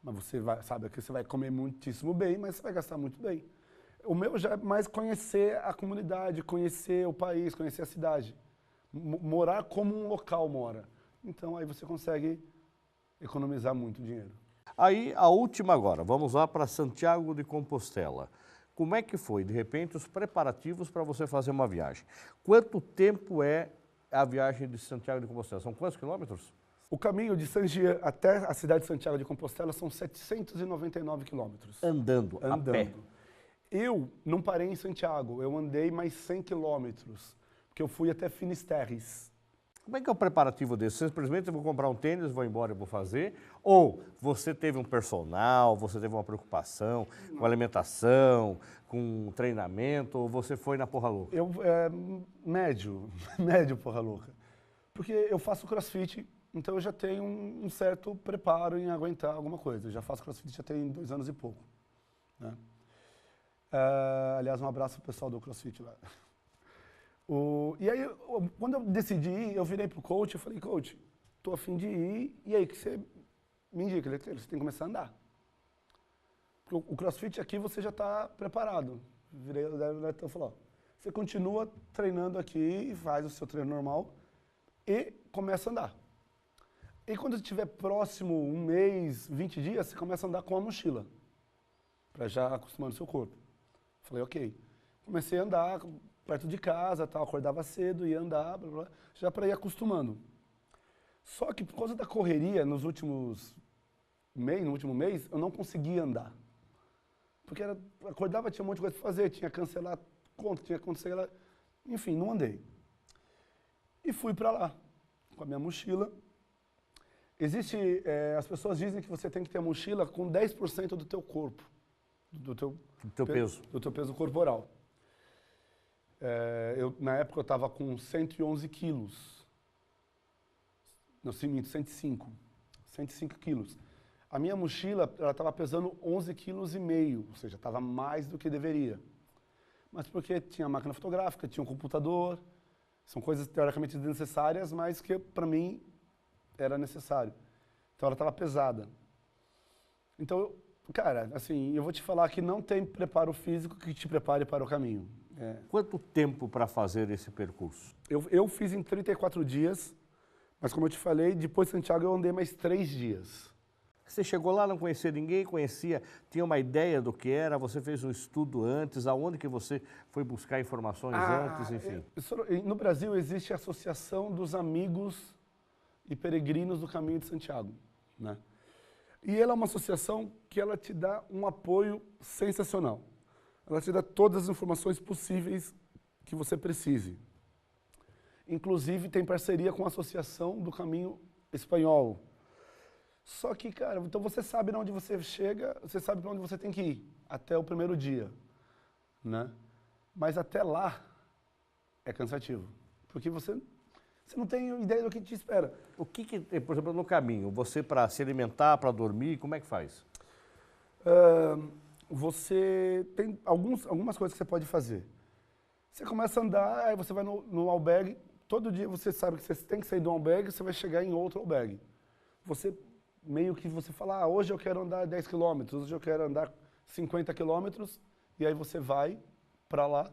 S2: Mas você sabe que você vai comer muitíssimo bem, mas você vai gastar muito bem. O meu já é mais conhecer a comunidade, conhecer o país, conhecer a cidade. Morar como um local mora. Então aí você consegue economizar muito dinheiro.
S1: Aí, a última agora, vamos lá para Santiago de Compostela. Como é que foi, de repente, os preparativos para você fazer uma viagem? Quanto tempo é a viagem de Santiago de Compostela? São quantos quilômetros?
S2: O caminho de San Jean até a cidade de Santiago de Compostela são 799 quilômetros.
S1: Andando, a pé.
S2: Eu não parei em Santiago, eu andei mais 100 quilômetros, porque eu fui até Finisterres.
S1: Como é que é o preparativo desse? Você simplesmente vou comprar um tênis, vou embora e vou fazer? Ou você teve um personal, você teve uma preocupação com alimentação, com treinamento, ou você foi na porra louca?
S2: Médio porra louca. Porque eu faço crossfit, então eu já tenho um certo preparo em aguentar alguma coisa. Eu já faço crossfit já tem 2 anos e pouco. Né? Aliás, um abraço pro pessoal do crossfit lá. E aí, quando eu decidi ir, eu virei pro coach, eu falei, coach, tô a fim de ir, e aí, que você me indica? Ele falou, você tem que começar a andar. Porque o crossfit aqui você já está preparado. Virei, então falou, você continua treinando aqui e faz o seu treino normal e começa a andar. E quando estiver próximo, 1 mês, 20 dias, você começa a andar com a mochila, para já acostumar o seu corpo. Falei, ok. Comecei a andar perto de casa, tal, acordava cedo, ia andar, blá, blá, já para ir acostumando. Só que por causa da correria, no último mês, eu não conseguia andar. Porque acordava, tinha um monte de coisa para fazer, tinha que cancelar conta, tinha que cancelar... Enfim, não andei. E fui para lá, com a minha mochila. As pessoas dizem que você tem que ter a mochila com 10% do teu corpo. Do teu
S1: peso.
S2: Do teu peso corporal. Na época eu estava com 111 quilos. Não, sim, 105 quilos. A minha mochila estava pesando 11,5 quilos, ou seja, estava mais do que deveria. Mas porque tinha máquina fotográfica, tinha um computador, são coisas teoricamente desnecessárias, mas que para mim era necessário. Então ela estava pesada. Então, cara, assim, eu vou te falar que não tem preparo físico que te prepare para o caminho.
S1: Quanto tempo para fazer esse percurso?
S2: Eu fiz em 34 dias, mas como eu te falei, depois de Santiago eu andei mais 3 dias.
S1: Você chegou lá, não conhecia ninguém, tinha uma ideia do que era, você fez um estudo antes, aonde que você foi buscar informações antes, enfim?
S2: No Brasil existe a Associação dos Amigos e Peregrinos do Caminho de Santiago, né? E ela é uma associação que ela te dá um apoio sensacional. Ela te dá todas as informações possíveis que você precise. Inclusive tem parceria com a Associação do Caminho Espanhol. Só que, cara, então você sabe onde você chega, você sabe para onde você tem que ir, até o primeiro dia, né? Mas até lá é cansativo, porque você não tem ideia do que te espera.
S1: O que tem, por exemplo, no caminho, você para se alimentar, para dormir, como é que faz?
S2: Você tem algumas coisas que você pode fazer. Você começa a andar, aí você vai no albergue, todo dia você sabe que você tem que sair do albergue, você vai chegar em outro albergue. Você meio que você fala, hoje eu quero andar 10 quilômetros, hoje eu quero andar 50 quilômetros, e aí você vai para lá,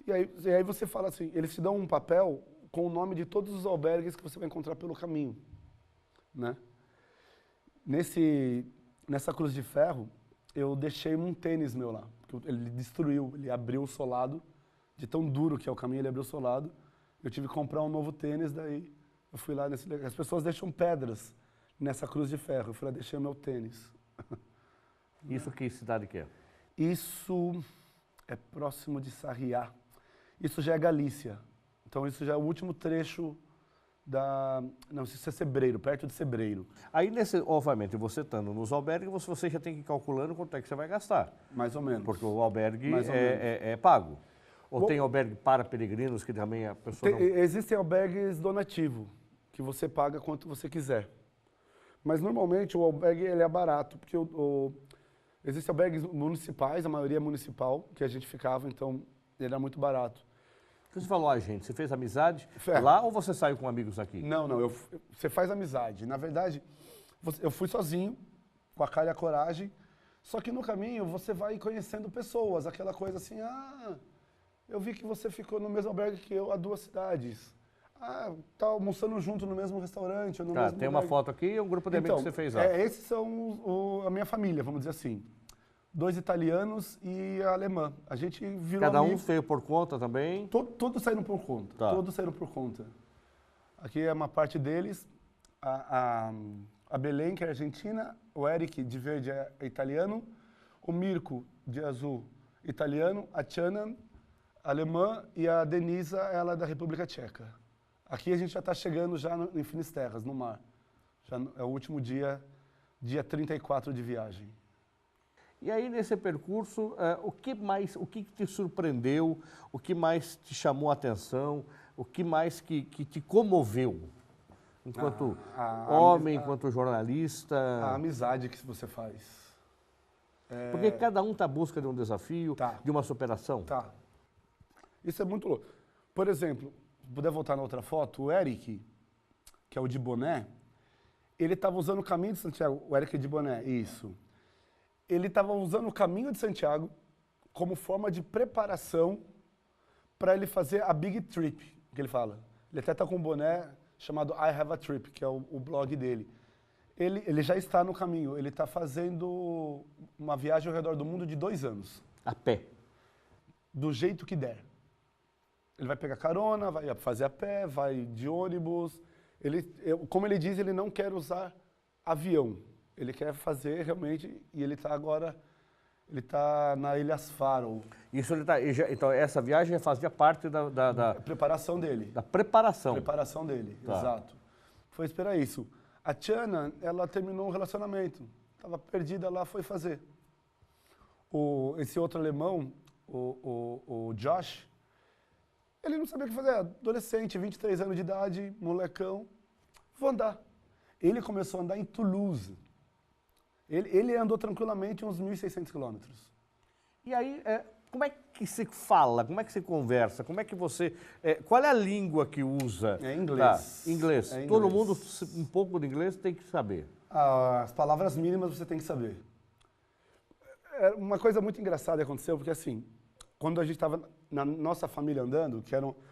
S2: e aí você fala assim, eles te dão um papel com o nome de todos os albergues que você vai encontrar pelo caminho, né? Nessa cruz de ferro, eu deixei um tênis meu lá, porque ele destruiu, ele abriu o solado, de tão duro que é o caminho, ele abriu o solado, eu tive que comprar um novo tênis, daí eu fui lá as pessoas deixam pedras nessa cruz de ferro, eu fui lá, deixei o meu tênis.
S1: Isso que cidade que é?
S2: Isso é próximo de Sarriá, isso já é Galícia, então isso já é o último trecho não, isso é Sebreiro, perto de Sebreiro.
S1: Aí, obviamente, você estando nos albergues, você já tem que ir calculando quanto é que você vai gastar.
S2: Mais ou menos.
S1: Porque o albergue é pago. Ou tem albergue para peregrinos que também a pessoa não...
S2: Existem albergues donativo, que você paga quanto você quiser. Mas normalmente o albergue ele é barato, porque existem albergues municipais, a maioria é municipal, que a gente ficava, então ele era muito barato.
S1: Você falou gente, você fez amizade lá ou você saiu com amigos aqui?
S2: Não, você faz amizade. Na verdade, eu fui sozinho, com a cara e a coragem, só que no caminho você vai conhecendo pessoas, aquela coisa assim, eu vi que você ficou no mesmo albergue que eu, a 2 cidades. Tá almoçando junto no mesmo restaurante, ou no mesmo
S1: tem uma foto aqui e um grupo de amigos que você fez lá.
S2: Esses são a minha família, vamos dizer assim. 2 italianos e a alemã. A gente virou
S1: Cada
S2: amigo.
S1: um veio por conta também?
S2: Todos saíram por conta.
S1: Tá.
S2: Todos saíram por conta. Aqui é uma parte deles. A Belém, que é argentina. O Eric, de verde, é italiano. O Mirko, de azul, italiano. A Tchana, alemã. E a Denisa, ela é da República Tcheca. Aqui a gente já está chegando já em Finisterras, no mar. Já é o último dia 34 de viagem.
S1: E aí, nesse percurso, o que te surpreendeu, o que mais te chamou a atenção, o que mais que te comoveu? Enquanto homem, enquanto jornalista...
S2: A amizade que você faz.
S1: Porque cada um está à busca de um desafio, de uma superação.
S2: Tá. Isso é muito louco. Por exemplo, se puder voltar na outra foto, o Eric, que é o de boné, ele estava usando o caminho de Santiago, o Eric de boné, isso. Ele estava usando o caminho de Santiago como forma de preparação para ele fazer a Big Trip, que ele fala. Ele até está com um boné chamado I Have a Trip, que é o blog dele. Ele já está no caminho, ele está fazendo uma viagem ao redor do mundo de 2 anos.
S1: A pé?
S2: Do jeito que der. Ele vai pegar carona, vai fazer a pé, vai de ônibus. Como ele diz, ele não quer usar avião. Ele quer fazer realmente, e ele está na Ilhas Faro.
S1: Então essa viagem fazia parte da
S2: preparação dele.
S1: Da preparação.
S2: Preparação dele, exato. Foi esperar isso. A Tchana, ela terminou um relacionamento. Estava perdida lá, foi fazer. Esse outro alemão, o Josh, ele não sabia o que fazer. Adolescente, 23 anos de idade, molecão. Vou andar. Ele começou a andar em Toulouse. Ele andou tranquilamente uns 1.600 quilômetros.
S1: E aí, como é que se fala? Como é que se conversa? Como é que você... qual é a língua que usa?
S2: É inglês.
S1: Inglês.
S2: É inglês.
S1: Todo mundo, um pouco de inglês, tem que saber.
S2: As palavras mínimas você tem que saber. Uma coisa muito engraçada aconteceu, porque assim, quando a gente estava na nossa família andando,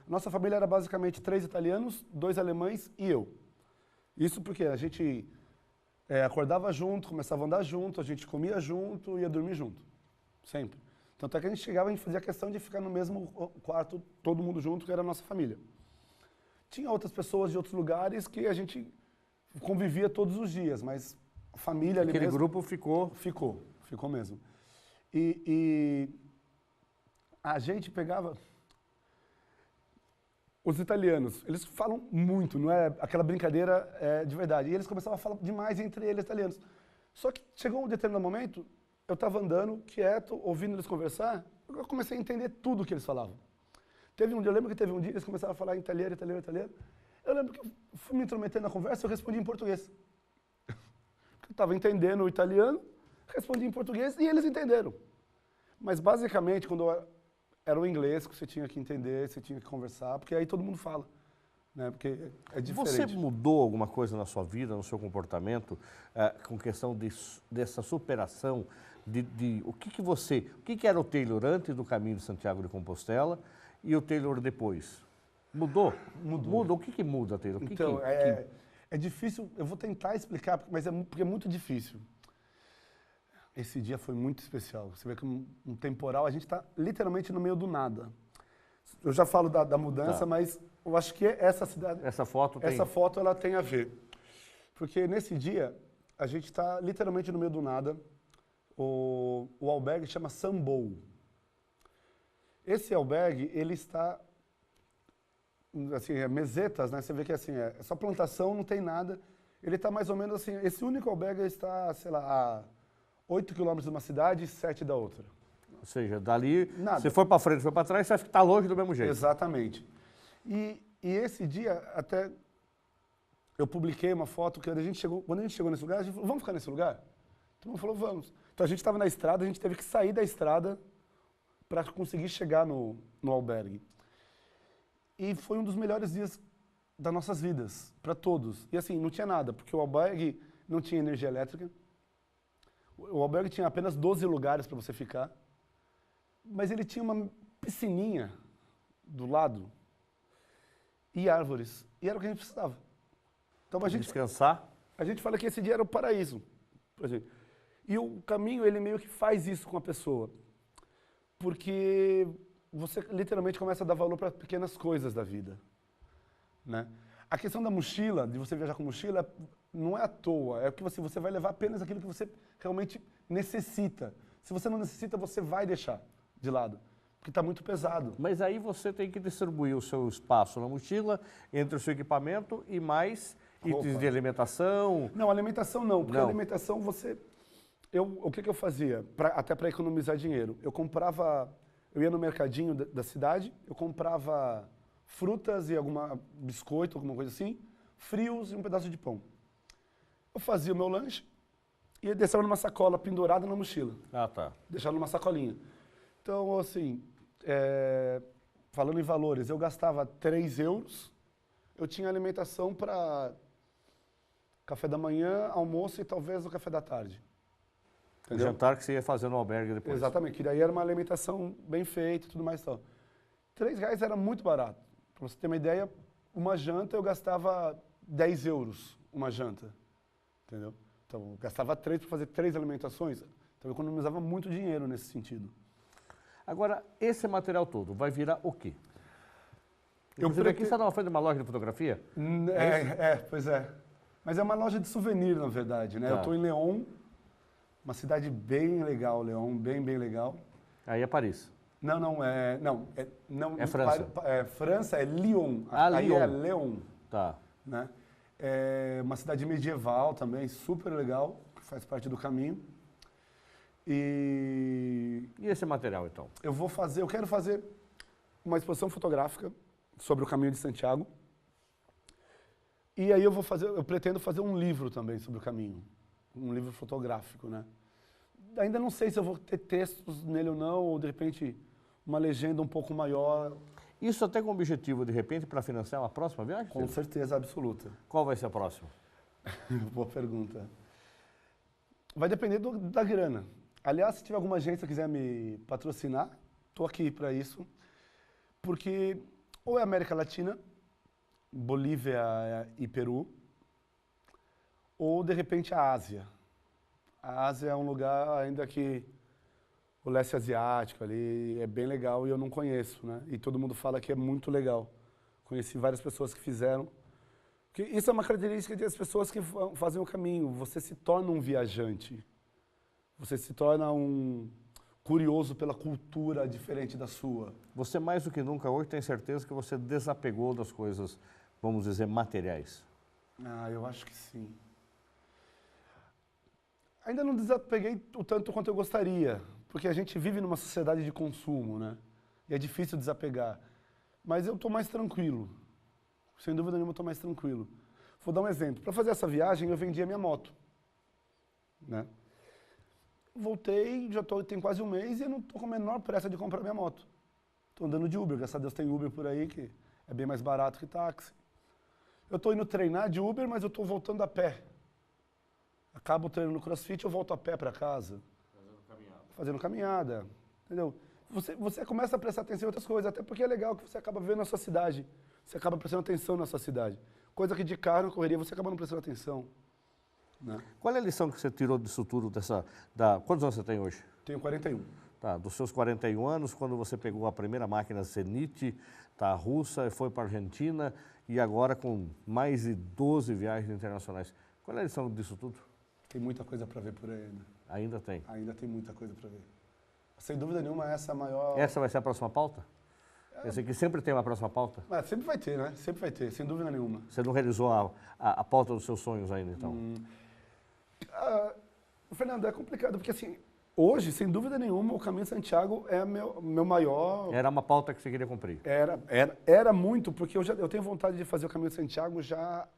S2: nossa família era basicamente 3 italianos, 2 alemães e eu. Isso porque a gente acordava junto, começava a andar junto, a gente comia junto e ia dormir junto, sempre. Tanto é que a gente chegava, a gente fazia questão de ficar no mesmo quarto, todo mundo junto, que era a nossa família. Tinha outras pessoas de outros lugares que a gente convivia todos os dias, mas a família ali
S1: Aquele
S2: mesmo...
S1: grupo ficou...
S2: Ficou mesmo. E a gente pegava... Os italianos, eles falam muito, não é aquela brincadeira de verdade. E eles começavam a falar demais entre eles, italianos. Só que chegou um determinado momento, eu estava andando, quieto, ouvindo eles conversar, eu comecei a entender tudo que eles falavam. Eu lembro que teve um dia que eles começaram a falar italiano. Eu lembro que eu fui me intrometendo na conversa e eu respondi em português. Eu estava entendendo o italiano, respondi em português e eles entenderam. Mas basicamente, quando era o inglês que você tinha que entender, você tinha que conversar, porque aí todo mundo fala, né? Porque é diferente.
S1: Você mudou alguma coisa na sua vida, no seu comportamento, com questão dessa superação? O que era o Taylor antes do Caminho de Santiago de Compostela e o Taylor depois? Mudou?
S2: Mudou.
S1: O que muda, Taylor?
S2: Então, é difícil, eu vou tentar explicar, mas porque é muito difícil. Esse dia foi muito especial. Você vê que um temporal, a gente está literalmente no meio do nada. Eu já falo da mudança,
S1: Tá.
S2: Mas eu acho que essa cidade...
S1: Essa foto
S2: ela tem a ver. Porque nesse dia, a gente está literalmente no meio do nada. O albergue chama Sambou. Esse albergue, ele está... Assim, mesetas, né? Você vê que assim, é só plantação, não tem nada. Ele está mais ou menos assim... Esse único albergue está, sei lá, a 8 quilômetros de uma cidade e 7 da outra.
S1: Ou seja, dali,
S2: nada.
S1: você foi para frente, foi para trás, você está longe do mesmo jeito.
S2: Exatamente. E esse dia, até eu publiquei uma foto que quando a gente chegou nesse lugar, a gente falou, vamos ficar nesse lugar? Todo mundo falou, vamos. Então a gente estava na estrada, a gente teve que sair da estrada para conseguir chegar no albergue. E foi um dos melhores dias das nossas vidas, para todos. E assim, não tinha nada, porque o albergue não tinha energia elétrica. O albergue tinha apenas 12 lugares para você ficar, mas ele tinha uma piscininha do lado e árvores, e era o que a gente precisava. Então
S1: Descansar?
S2: A gente fala que esse dia era o paraíso pra gente. E o caminho, ele meio que faz isso com a pessoa, porque você literalmente começa a dar valor para pequenas coisas da vida, né? A questão da mochila, de você viajar com mochila, não é à toa, é porque você vai levar apenas aquilo que você realmente necessita. Se você não necessita, você vai deixar de lado, porque está muito pesado.
S1: Mas aí você tem que distribuir o seu espaço na mochila entre o seu equipamento e mais itens de alimentação.
S2: Não, alimentação não, porque alimentação o que eu fazia, até para economizar dinheiro? Eu ia no mercadinho da cidade, eu comprava frutas e biscoito, alguma coisa assim, frios e um pedaço de pão. Eu fazia o meu lanche e deixava numa sacola pendurada na mochila.
S1: Ah, tá.
S2: Deixava numa sacolinha. Então, assim, falando em valores, eu gastava 3 euros, eu tinha alimentação para café da manhã, almoço e talvez o café da tarde.
S1: O jantar que você ia fazer no albergue depois.
S2: Exatamente, que daí era uma alimentação bem feita e tudo mais e tal. R$3 era muito barato. Para você ter uma ideia, uma janta eu gastava 10 euros, uma janta. Entendeu? Então, eu gastava 3 para fazer 3 alimentações. Então, eu economizava muito dinheiro nesse sentido.
S1: Agora, esse material todo vai virar o quê? Aqui você está na frente de uma loja de fotografia?
S2: Pois é. Mas é uma loja de souvenir, na verdade, né?
S1: Tá.
S2: Eu estou em Lyon, uma cidade bem legal, Lyon, bem legal.
S1: Aí é Paris.
S2: Não,
S1: É França.
S2: França é Lyon. Aí
S1: Lyon.
S2: é Lyon.
S1: Tá.
S2: Né? É uma cidade medieval também, super legal, que faz parte do caminho. E
S1: esse material, então?
S2: Eu quero fazer uma exposição fotográfica sobre o Caminho de Santiago. E aí eu pretendo fazer um livro também sobre o caminho, um livro fotográfico, né? Ainda não sei se eu vou ter textos nele ou não, ou de repente uma legenda um pouco maior.
S1: Isso até com o objetivo, de repente, para financiar uma próxima viagem?
S2: Com certeza absoluta.
S1: Qual vai ser a próxima?
S2: Boa pergunta. Vai depender da grana. Aliás, se tiver alguma agência que quiser me patrocinar, estou aqui para isso, porque ou é América Latina, Bolívia e Peru, ou de repente a Ásia. A Ásia é um lugar ainda que o leste asiático ali é bem legal e eu não conheço, né? E todo mundo fala que é muito legal. Conheci várias pessoas que fizeram. Porque isso é uma característica das pessoas que fazem o caminho. Você se torna um viajante. Você se torna um curioso pela cultura diferente da sua.
S1: Você mais do que nunca hoje tem certeza que você desapegou das coisas, vamos dizer, materiais?
S2: Ah, eu acho que sim. Ainda não desapeguei o tanto quanto eu gostaria, porque a gente vive numa sociedade de consumo, né? E é difícil desapegar. Mas eu estou mais tranquilo. Sem dúvida nenhuma, eu estou mais tranquilo. Vou dar um exemplo. Para fazer essa viagem, eu vendi a minha moto, né? Voltei, tem quase um mês e eu não estou com a menor pressa de comprar minha moto. Estou andando de Uber, graças a Deus tem Uber por aí, que é bem mais barato que táxi. Eu estou indo treinar de Uber, mas eu estou voltando a pé. Acabo o treino no CrossFit, eu volto a pé para casa. Fazendo caminhada, entendeu? Você começa a prestar atenção em outras coisas, até porque é legal que você acaba vendo a sua cidade. Você acaba prestando atenção na sua cidade. Coisa que de carro, na correria, você acaba não prestando atenção. Né?
S1: Qual é a lição que você tirou disso tudo, quantos anos você tem hoje?
S2: Tenho 41.
S1: Tá, dos seus 41 anos, quando você pegou a primeira máquina Zenit, tá, russa, foi para a Argentina e agora com mais de 12 viagens internacionais. Qual é a lição disso tudo?
S2: Tem muita coisa para ver por aí ainda.
S1: Ainda tem?
S2: Ainda tem muita coisa para ver. Sem dúvida nenhuma, essa é a maior...
S1: Essa vai ser a próxima pauta? Eu sei que sempre tem uma próxima pauta?
S2: Mas sempre vai ter, né? Sempre vai ter, sem dúvida nenhuma.
S1: Você não realizou a pauta dos seus sonhos ainda, então?
S2: Fernando, é complicado, porque assim, hoje, sem dúvida nenhuma, o Caminho de Santiago é meu maior...
S1: Era uma pauta que você queria cumprir?
S2: Era muito, porque eu tenho vontade de fazer o Caminho de Santiago já...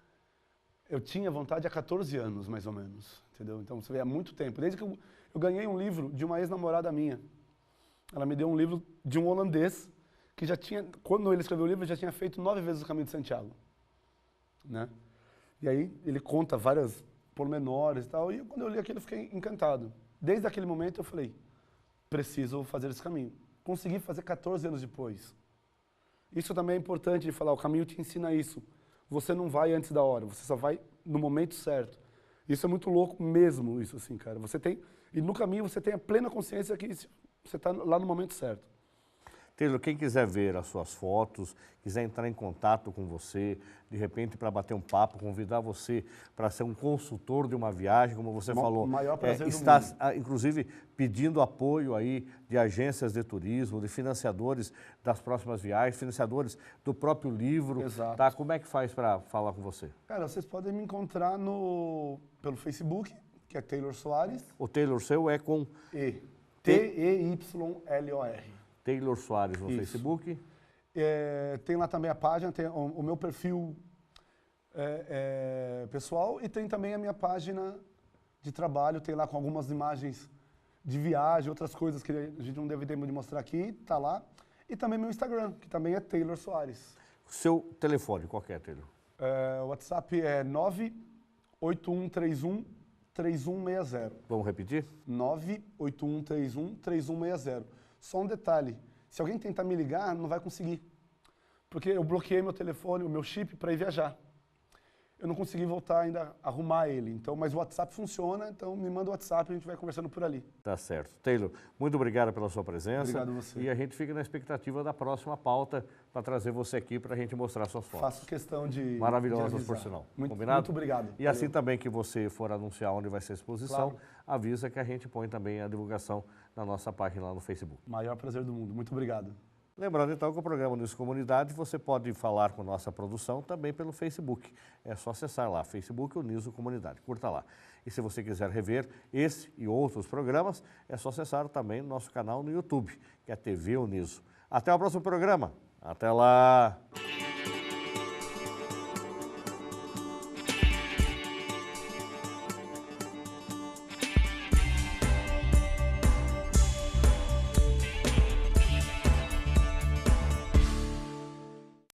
S2: Eu tinha vontade há 14 anos, mais ou menos, entendeu? Então, você vê, há muito tempo. Desde que eu ganhei um livro de uma ex-namorada minha. Ela me deu um livro de um holandês que já tinha, quando ele escreveu o livro, já tinha feito 9 vezes o Caminho de Santiago, né? E aí ele conta várias pormenores e tal, e quando eu li aquilo eu fiquei encantado. Desde aquele momento eu falei, preciso fazer esse caminho. Consegui fazer 14 anos depois. Isso também é importante de falar, o caminho te ensina isso. Você não vai antes da hora, você só vai no momento certo. Isso é muito louco mesmo, isso assim, cara. E no caminho você tem a plena consciência que você está lá no momento certo.
S1: Taylor, quem quiser ver as suas fotos, quiser entrar em contato com você, de repente para bater um papo, convidar você para ser um consultor de uma viagem, como você falou,
S2: o maior prazer do
S1: está
S2: mundo.
S1: Inclusive pedindo apoio aí de agências de turismo, de financiadores das próximas viagens, financiadores do próprio livro.
S2: Exato.
S1: Tá? Como é que faz para falar com você?
S2: Cara, vocês podem me encontrar pelo Facebook, que é Taylor Soares.
S1: O Taylor seu é com
S2: T-E-Y-L-O-R.
S1: Taylor Soares no
S2: Isso.
S1: Facebook.
S2: Tem lá também a página, tem o meu perfil pessoal e tem também a minha página de trabalho, tem lá com algumas imagens de viagem, outras coisas que a gente não deve de mostrar aqui, tá lá. E também meu Instagram, que também é Taylor Soares.
S1: Seu telefone, qual que é, Taylor?
S2: O WhatsApp é 98131-3160.
S1: Vamos repetir?
S2: 98131-3160. Só um detalhe, se alguém tentar me ligar, não vai conseguir. Porque eu bloqueei meu telefone, o meu chip para ir viajar. Eu não consegui voltar ainda a arrumar ele. Então, mas o WhatsApp funciona, então me manda o WhatsApp e a gente vai conversando por ali.
S1: Tá certo. Taylor, muito obrigado pela sua presença.
S2: Obrigado a você.
S1: E a gente fica na expectativa da próxima pauta para trazer você aqui para a gente mostrar suas fotos.
S2: Faço questão de
S1: Maravilhosas,
S2: avisar.
S1: por sinal.
S2: Muito,
S1: Combinado?
S2: muito obrigado.
S1: E assim também que você for anunciar onde vai ser a exposição,
S2: Claro.
S1: avisa que a gente põe também a divulgação na nossa página lá no Facebook.
S2: Maior prazer do mundo. Muito obrigado.
S1: Lembrando então que o programa News Comunidade você pode falar com nossa produção também pelo Facebook. É só acessar lá, Facebook ou News Comunidade. Curta lá. E se você quiser rever esse e outros programas, é só acessar também nosso canal no YouTube, que é TV Uniso. Até o próximo programa. Até lá!